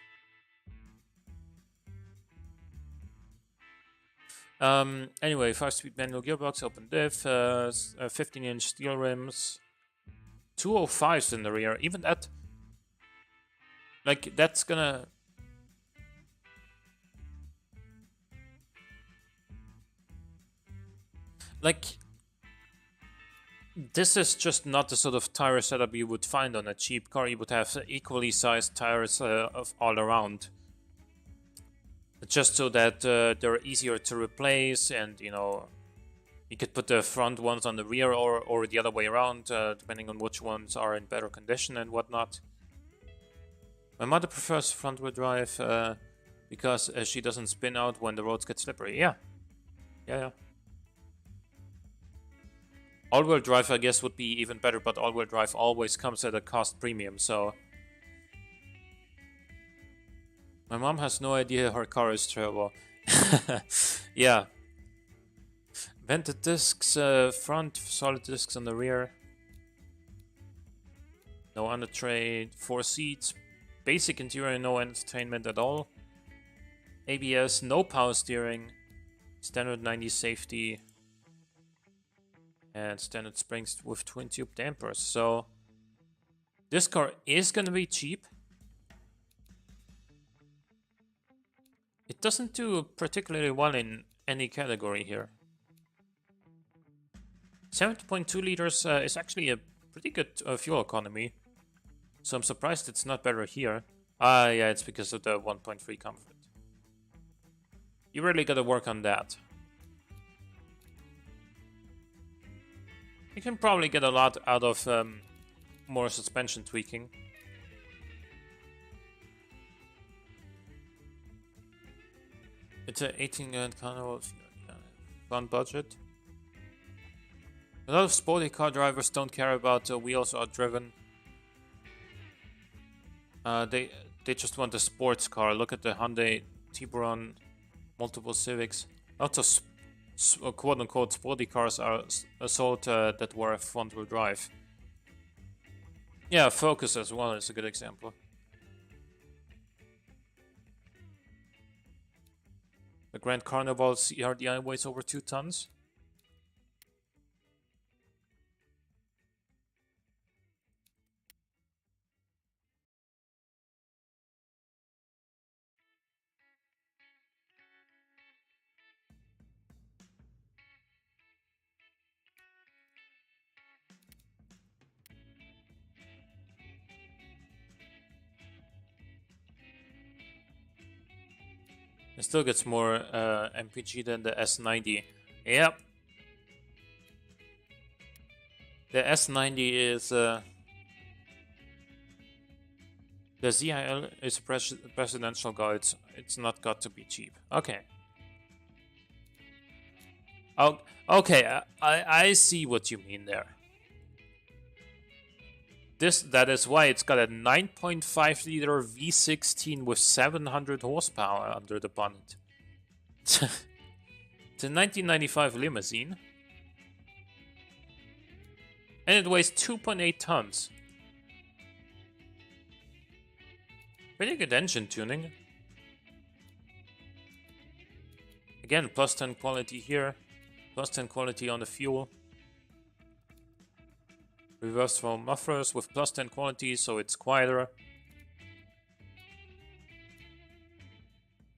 Anyway, 5-speed manual gearbox, open diff, 15-inch steel rims, 205s in the rear. Even that, like, that's gonna... Like, this is just not the sort of tire setup you would find on a cheap car. You would have equally sized tires of all around. Just so that they're easier to replace, and, you know, you could put the front ones on the rear or the other way around, depending on which ones are in better condition and whatnot. My mother prefers front-wheel drive because she doesn't spin out when the roads get slippery. Yeah. All-wheel drive, I guess, would be even better, but all-wheel drive always comes at a cost premium, so... My mom has no idea her car is terrible. Yeah. Vented discs, front, solid discs on the rear. No under tray, 4 seats. Basic interior, no entertainment at all. ABS, no power steering. Standard 90 safety. And standard springs with twin tube dampers. So this car is gonna be cheap. It doesn't do particularly well in any category here. 7.2 liters is actually a pretty good fuel economy. So I'm surprised it's not better here. Yeah, it's because of the 1.3 comfort. You really gotta work on that. You can probably get a lot out of more suspension tweaking. It's an 18 grand kind of fun budget. A lot of sporty car drivers don't care about wheels or driven. They just want a sports car. Look at the Hyundai Tiburon, multiple Civics. Lots of quote-unquote sporty cars are sold that were front-wheel drive. Yeah, Focus as well is a good example. The Grand Carnival CRDI weighs over 2 tons. It still gets more MPG than the S90. Yep. The S90 is... the ZIL is a presidential guide. It's not got to be cheap. Okay. Oh, okay, I see what you mean there. That is why it's got a 9.5 liter V16 with 700 horsepower under the bonnet. It's a 1995 limousine. And it weighs 2.8 tons. Pretty good engine tuning. Again, plus 10 quality here. Plus 10 quality on the fuel. Reverse flow mufflers with plus 10 quality, so it's quieter.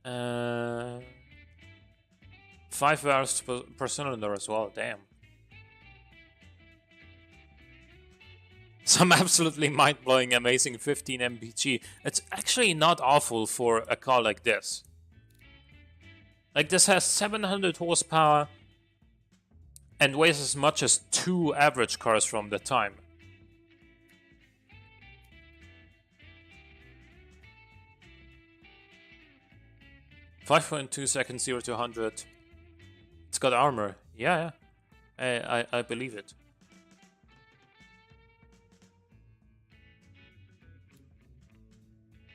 5 valves per cylinder as well, damn. Some absolutely mind-blowing, amazing 15 mpg. It's actually not awful for a car like this. Like, this has 700 horsepower and weighs as much as 2 average cars from the time. .2 seconds 0 to 100. It's got armor. Yeah, I believe it.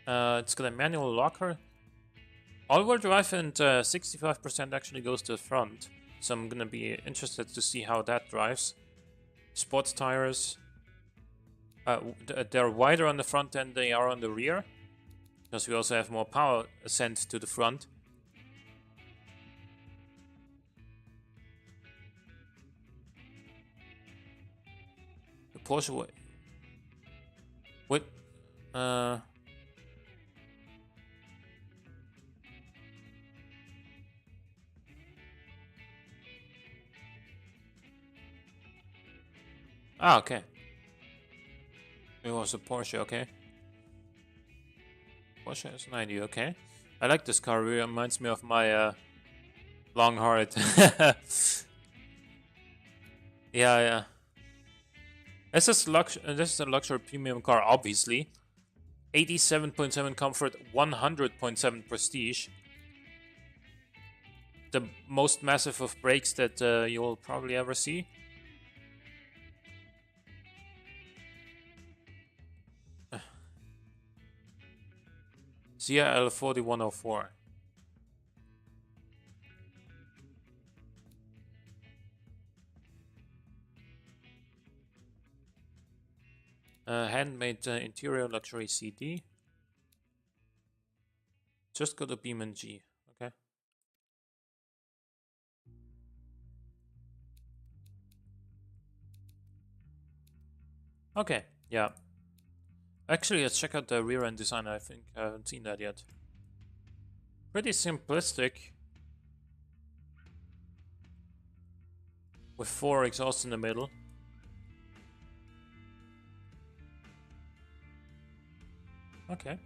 It's got a manual locker. All-wheel drive and 65% actually goes to the front. So I'm gonna be interested to see how that drives. Sports tires. They're wider on the front than they are on the rear. Because we also have more power sent to the front. The Porsche... What? Ah, okay. It was a Porsche, okay. Porsche S90, okay. I like this car, it reminds me of my long heart. Yeah. This is a luxury premium car, obviously. 87.7 comfort, 100.7 prestige. The most massive of brakes that you'll probably ever see. ZL 4104. Handmade interior luxury CD. Just go to BeamNG, okay? Okay, yeah. Actually, let's check out the rear end design. I think I haven't seen that yet. Pretty simplistic. With 4 exhausts in the middle. Okay.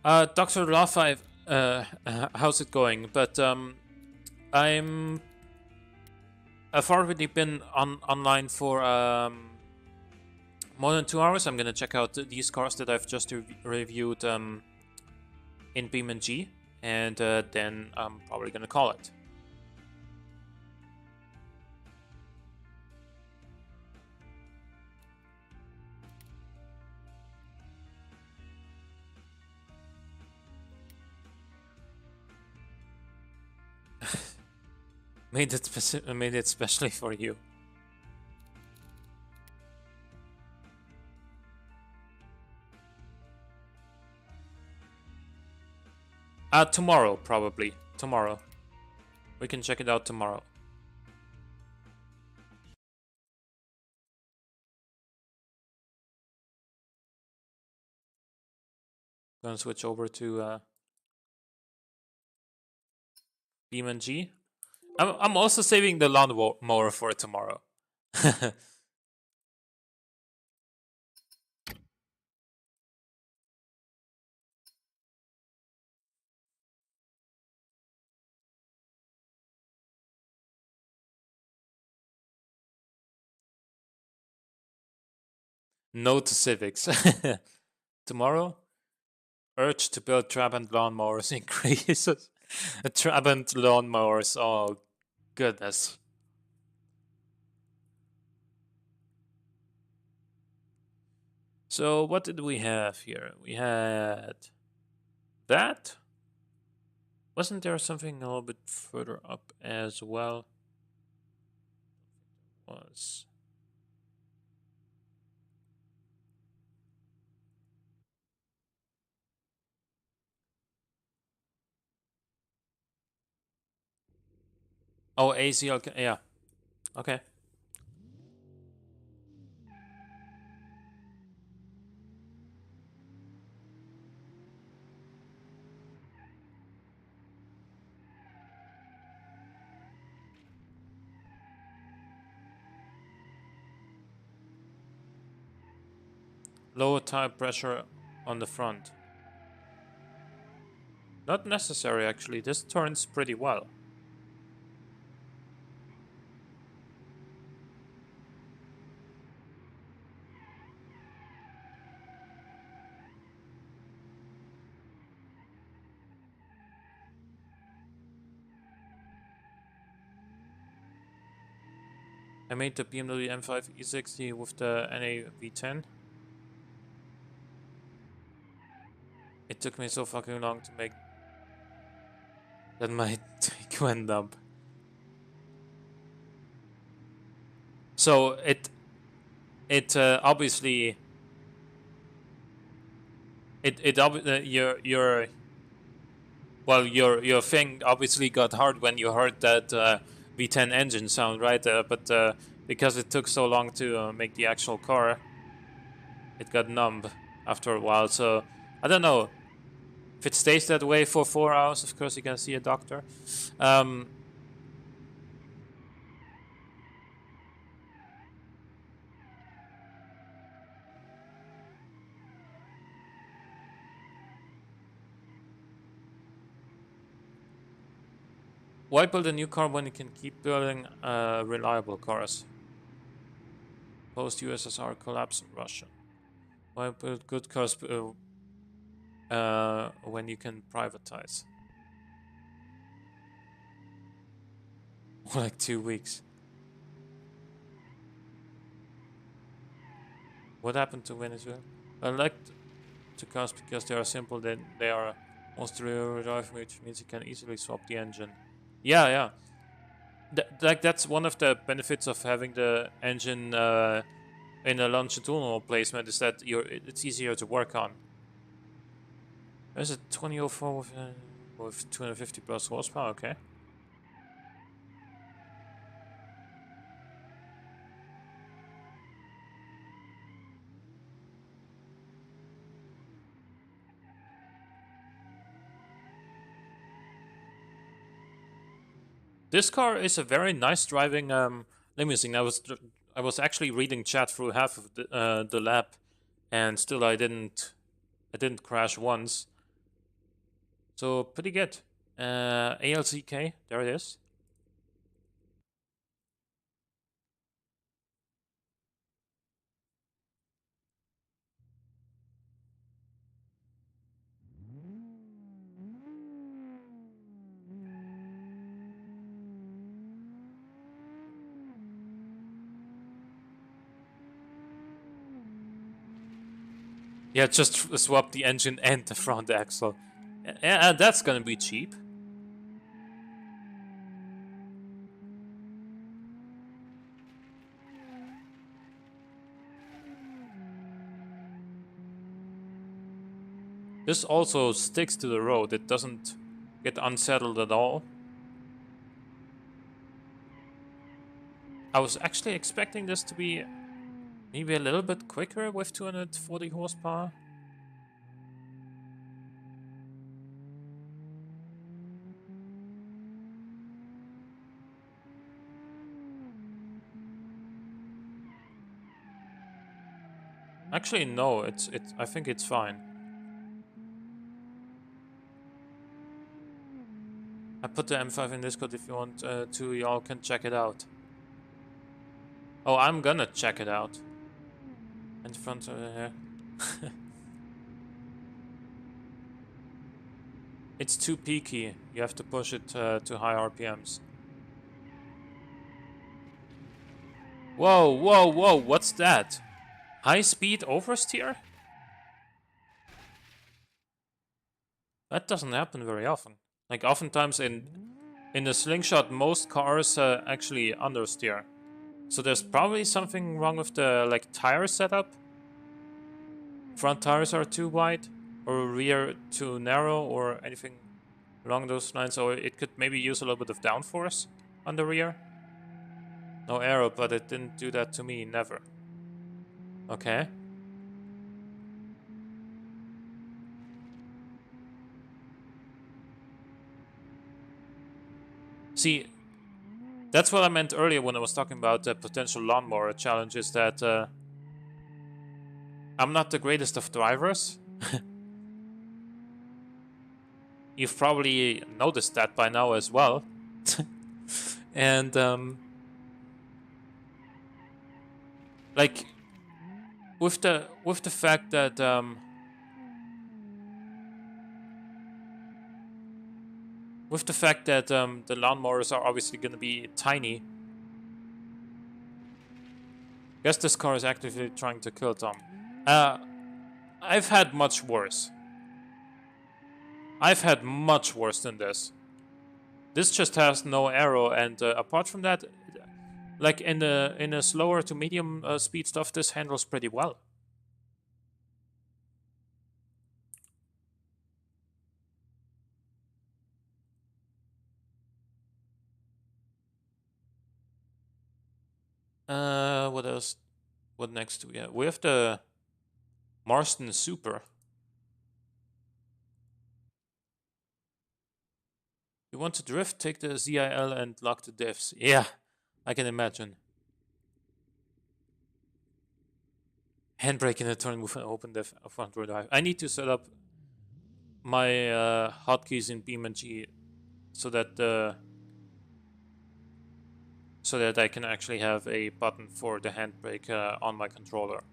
Dr. Law5, how's it going? But I've already been online for more than 2 hours. I'm gonna check out these cars that I've just reviewed in BeamNG, and then I'm probably gonna call it. Made it especially for you. Tomorrow, probably. Tomorrow. We can check it out tomorrow. Gonna switch over to BeamNG. I'm also saving the lawnmower for tomorrow. No to civics. Tomorrow, urge to build Trabant lawnmowers increases. Trabant lawnmowers, oh goodness. So what did we have here? We had that. Wasn't there something a little bit further up as well? Was oh ACL? Yeah. Okay. Lower tire pressure on the front. Not necessary actually. This turns pretty well. I made the BMW M5 E60 with the NA V10. It took me so fucking long to make that my take went up. So it obviously your well your thing obviously got hard when you heard that V10 engine sound, right? But because it took so long to make the actual car, it got numb after a while. So I don't know if it stays that way for 4 hours. Of course, you can see a doctor. Why build a new car when you can keep building reliable cars? Post USSR collapse in Russia. Why build good cars when you can privatize? Like 2 weeks. What happened to Venezuela? I like to cars because they are simple. Then they are mostly rear drive, which means you can easily swap the engine. Yeah, yeah. Like that's one of the benefits of having the engine in a longitudinal placement is that it's easier to work on. There's a 2004 with 250 plus horsepower. Okay. This car is a very nice driving limousine. I was actually reading chat through half of the lap, and still I didn't crash once. So pretty good. ALCK, there it is. Yeah, just swap the engine and the front axle. Yeah, that's gonna be cheap. This also sticks to the road. It doesn't get unsettled at all. I was actually expecting this to be maybe a little bit quicker with 240 horsepower. Actually, no, I think it's fine. I put the M5 in Discord if you want to, y'all can check it out. Oh, I'm gonna check it out. In front of here. It's too peaky. You have to push it to high RPMs. Whoa, whoa, whoa, what's that? High speed oversteer? That doesn't happen very often. Like, oftentimes in the slingshot, most cars actually understeer. So there's probably something wrong with the, like, tire setup. Front tires are too wide, or rear too narrow, or anything along those lines. Or it could maybe use a little bit of downforce on the rear. No aero, but it didn't do that to me, never. Okay. See, that's what I meant earlier when I was talking about the potential lawnmower challenge, is that I'm not the greatest of drivers. You've probably noticed that by now as well. And, like, with the fact that, the lawnmowers are obviously going to be tiny. Guess this car is actively trying to kill Tom. I've had much worse. I've had much worse than this. This just has no aero, and apart from that, like in a slower to medium speed stuff, this handles pretty well. What else? What next do we have? We have the Marston Super. You want to drift? Take the ZIL and lock the diffs. Yeah, I can imagine. Handbrake in a turn with an open diff front wheel drive. I need to set up my hotkeys in BeamNG so that I can actually have a button for the handbrake on my controller.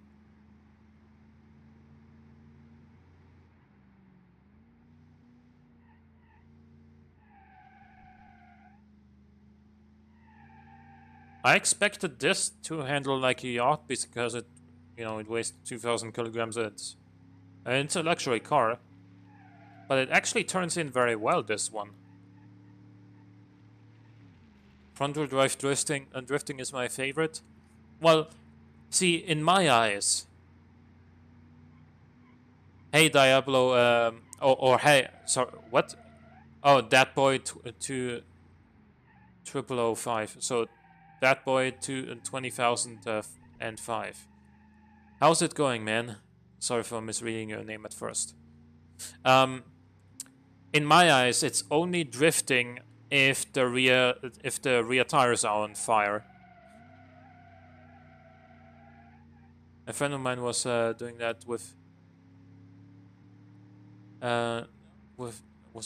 I expected this to handle like a yacht because it weighs 2,000 kilograms. It's a luxury car, but it actually turns in very well, this one. Front-wheel drive drifting is my favorite. Well, see, in my eyes, hey Diablo, or hey, sorry, what? Oh, that boy to 0005. So that boy to 20,005. How's it going, man? Sorry for misreading your name at first. In my eyes, it's only drifting if the rear tires are on fire. A friend of mine was doing that was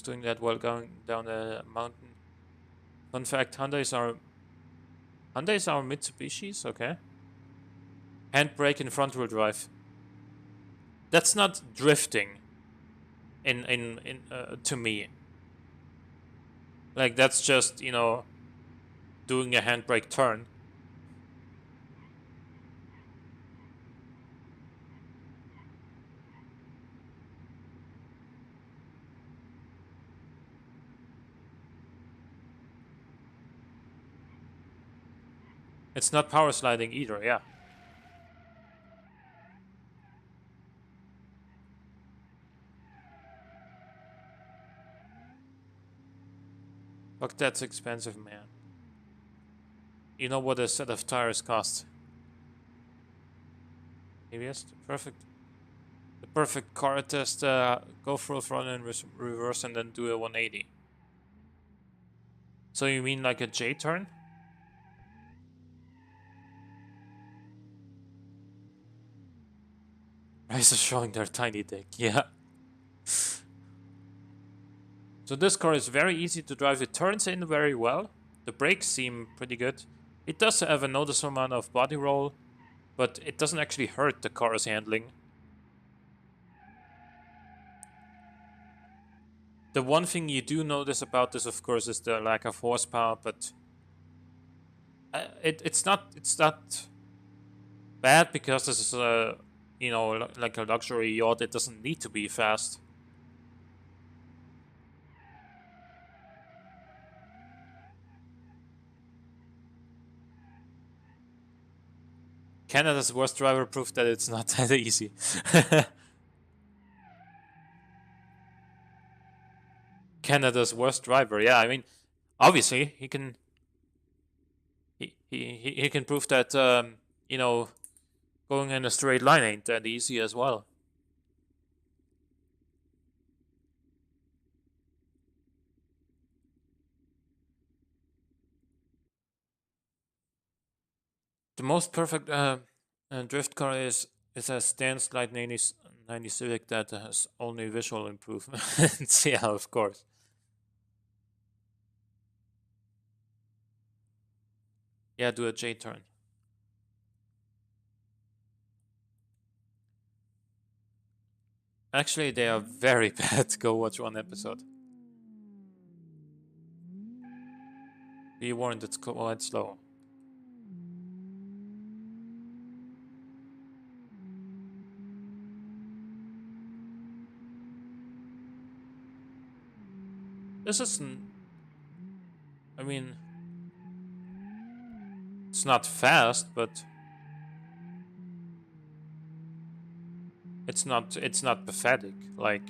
doing that while going down a mountain. Fun fact: Hyundai's are Mitsubishis. Okay. Handbrake in front wheel drive. That's not drifting. In to me. Like, that's just doing a handbrake turn. It's not power sliding either, yeah. Fuck, that's expensive, man. You know what a set of tires costs? ABS, the perfect car test. Go full front and reverse, and then do a 180. So you mean like a J turn? Guys are showing their tiny dick. Yeah. So this car is very easy to drive. It turns in very well. The brakes seem pretty good. It does have a noticeable amount of body roll, but it doesn't actually hurt the car's handling. The one thing you do notice about this, of course, is the lack of horsepower, but it's not bad because this is a like a luxury yacht. It doesn't need to be fast. Canada's worst driver proved that it's not that easy. Canada's worst driver, yeah. I mean, obviously he can he can prove that going in a straight line ain't that easy as well. The most perfect drift car is a stance like 90 Civic that has only visual improvements. Yeah, of course. Yeah, do a J turn. Actually, they are very bad. Go watch one episode. Be warned, it's quite slow. This isn't. I mean, it's not fast, but it's not pathetic. Like,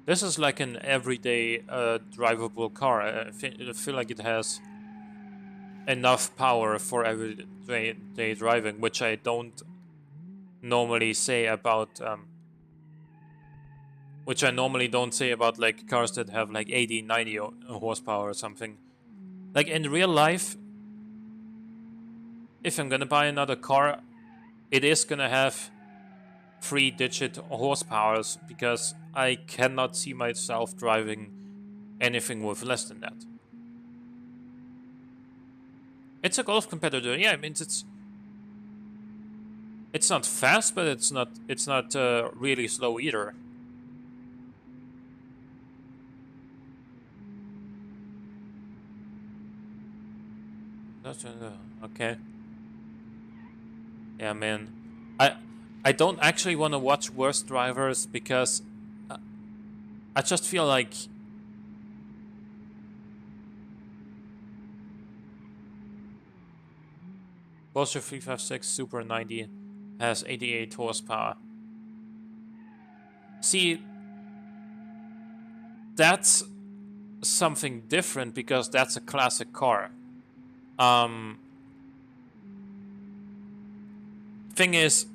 this is like an everyday drivable car. I feel like it has enough power for everyday driving, which I don't normally say about which I normally don't say about like cars that have like 80, 90 horsepower or something. Like in real life, if I'm gonna buy another car, it is gonna have 3-digit horsepowers because I cannot see myself driving anything with less than that. It's a golf competitor, yeah. I mean, it's not fast, but it's not really slow either. Okay. Yeah, man. I I don't actually want to watch worst drivers because I just feel like Porsche 356 Super 90 has 88 horsepower. See, that's something different because that's a classic car. Thing is,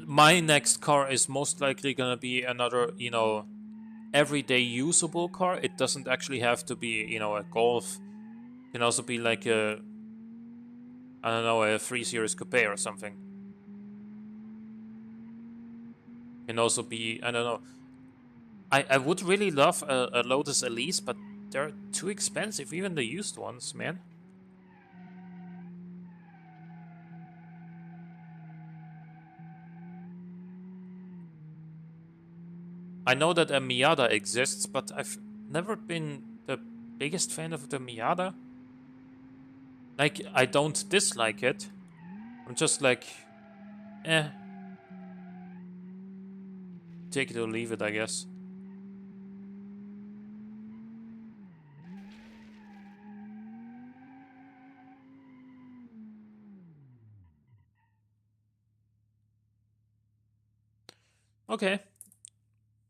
my next car is most likely gonna be another, everyday usable car. It doesn't actually have to be, a Golf. It can also be like I don't know, a 3 Series Coupe or something. It can also be, I don't know. I would really love a Lotus Elise, but they're too expensive, even the used ones, man. I know that a Miata exists, but I've never been the biggest fan of the Miata. Like, I don't dislike it. I'm just like, eh. Take it or leave it, I guess. Okay.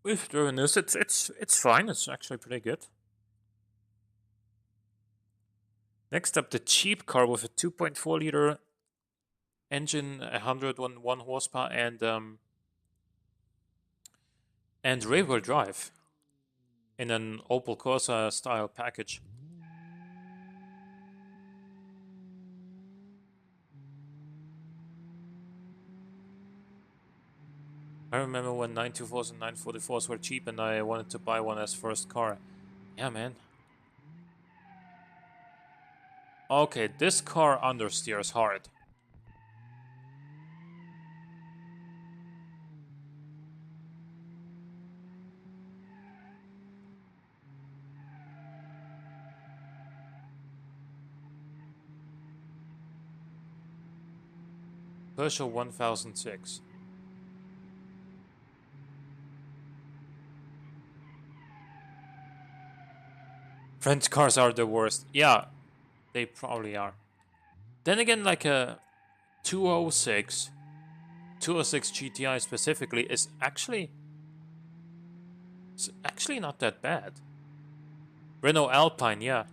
We've driven this. It's fine. It's actually pretty good. Next up, the cheap car with a 2.4 liter engine, 101 horsepower, and rear-wheel drive in an Opel Corsa style package. I remember when 924s and 944s were cheap and I wanted to buy one as first car. Yeah, man. Okay, this car understeers hard. Peugeot 1006. French cars are the worst. Yeah, they probably are. Then again, like a 206 GTI specifically is actually not that bad. Renault Alpine, yeah.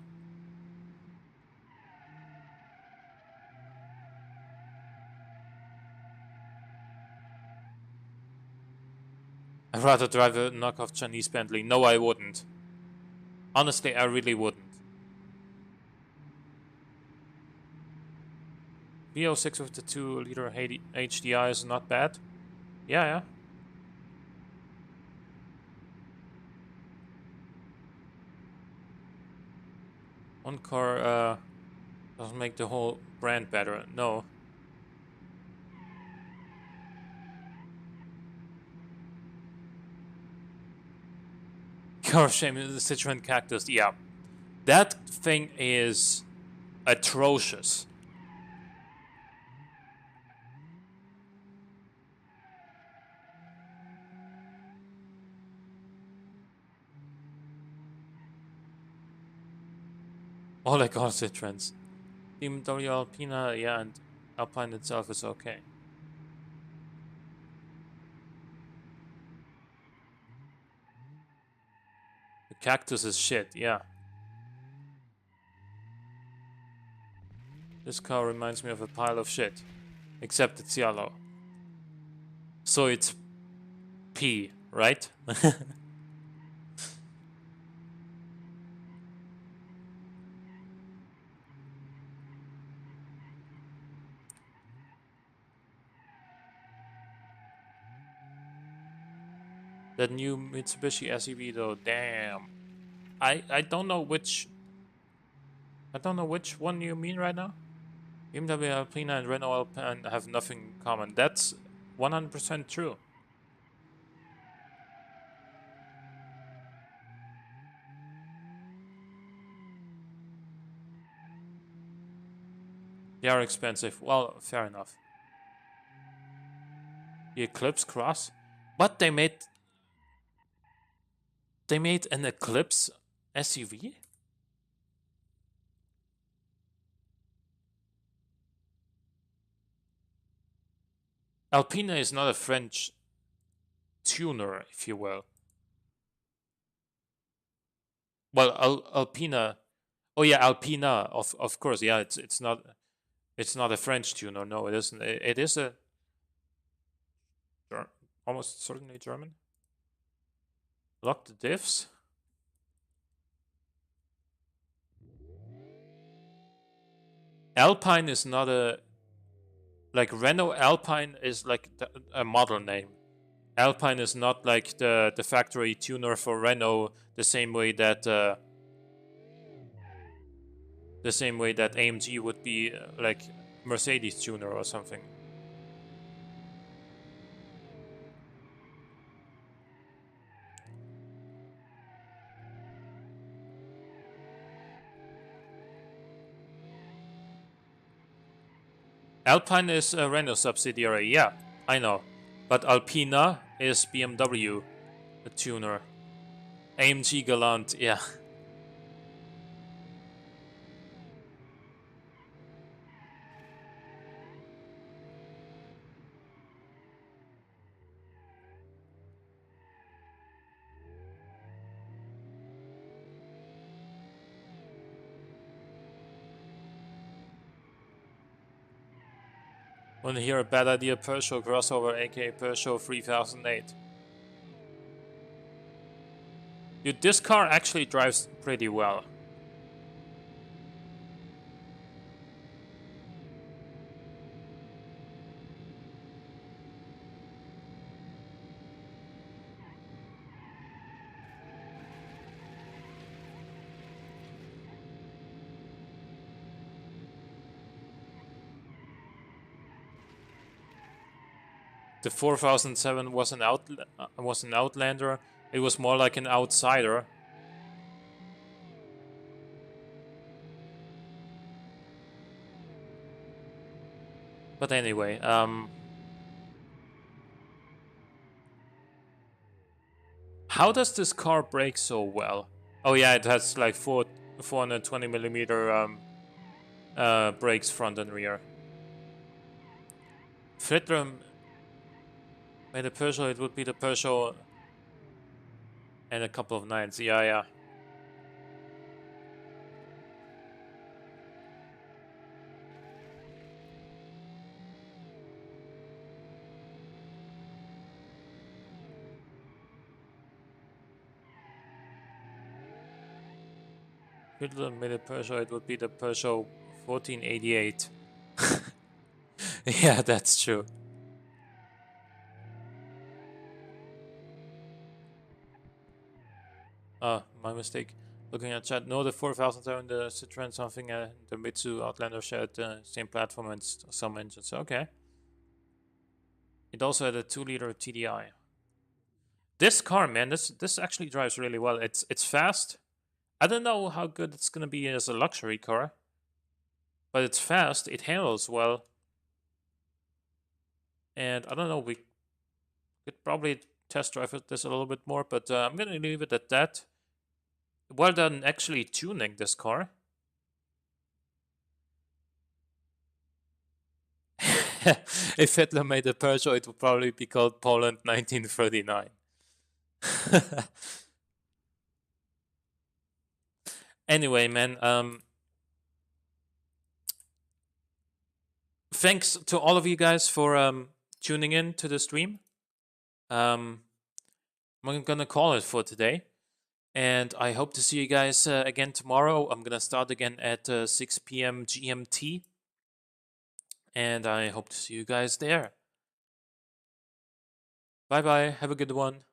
I'd rather drive a knockoff Chinese Bentley. No, I wouldn't. Honestly, I really wouldn't. V06 with the 2-liter HDI is not bad. Yeah, yeah. One car doesn't make the whole brand better. No. Car shame is the Citroen Cactus. Yeah. That thing is atrocious. All I got Citroens. BMW Alpina, yeah, and Alpine itself is okay. The Cactus is shit, yeah. This car reminds me of a pile of shit. Except it's yellow. So it's P, right? That new Mitsubishi SUV though, damn. I don't know which one you mean right now. BMW Alpina and Renault Alpine have nothing in common. That's 100% true. They are expensive. Well, fair enough. The Eclipse Cross? What they made an Eclipse SUV? Alpina is not a French tuner, if you will. Well, Alpina. Oh yeah, Alpina. Of course, yeah. It's not a French tuner. No, it isn't. It is a almost certainly German. Lock the diffs. Alpine is not a like Renault Alpine is like a model name. Alpine is not like the factory tuner for Renault the same way that AMG would be like Mercedes tuner or something. Alpine is a Renault subsidiary, yeah, I know. But Alpina is BMW, a tuner. AMG Galant, yeah. Want to hear a bad idea Peugeot crossover, aka Peugeot 3008? Dude, this car actually drives pretty well. The 4007 was an Outlander. It was more like an outsider. But anyway, how does this car brake so well? Oh yeah, it has like 420 millimeter brakes front and rear. Fiddler made a Peugeot, it would be the Peugeot and a couple of nines. Yeah, yeah. Fiddler made a Peugeot, it would be the Peugeot 1488. Yeah, that's true. My mistake. Looking at chat, no, the 4007, the Citroen something, the Mitsu Outlander shared the same platform and some engines. Okay. It also had a 2-liter TDI. This car, man, this actually drives really well. It's fast. I don't know how good it's gonna be as a luxury car, but it's fast. It handles well, and I don't know. We could probably test drive this a little bit more, but I'm gonna leave it at that. Well done, actually tuning this car. If Hitler made a Peugeot, it would probably be called Poland 1939. Anyway, man, thanks to all of you guys for tuning in to the stream. I'm gonna call it for today, and I hope to see you guys again tomorrow. I'm gonna start again at 6 p.m. GMT, and I hope to see you guys there. Bye bye. Have a good one.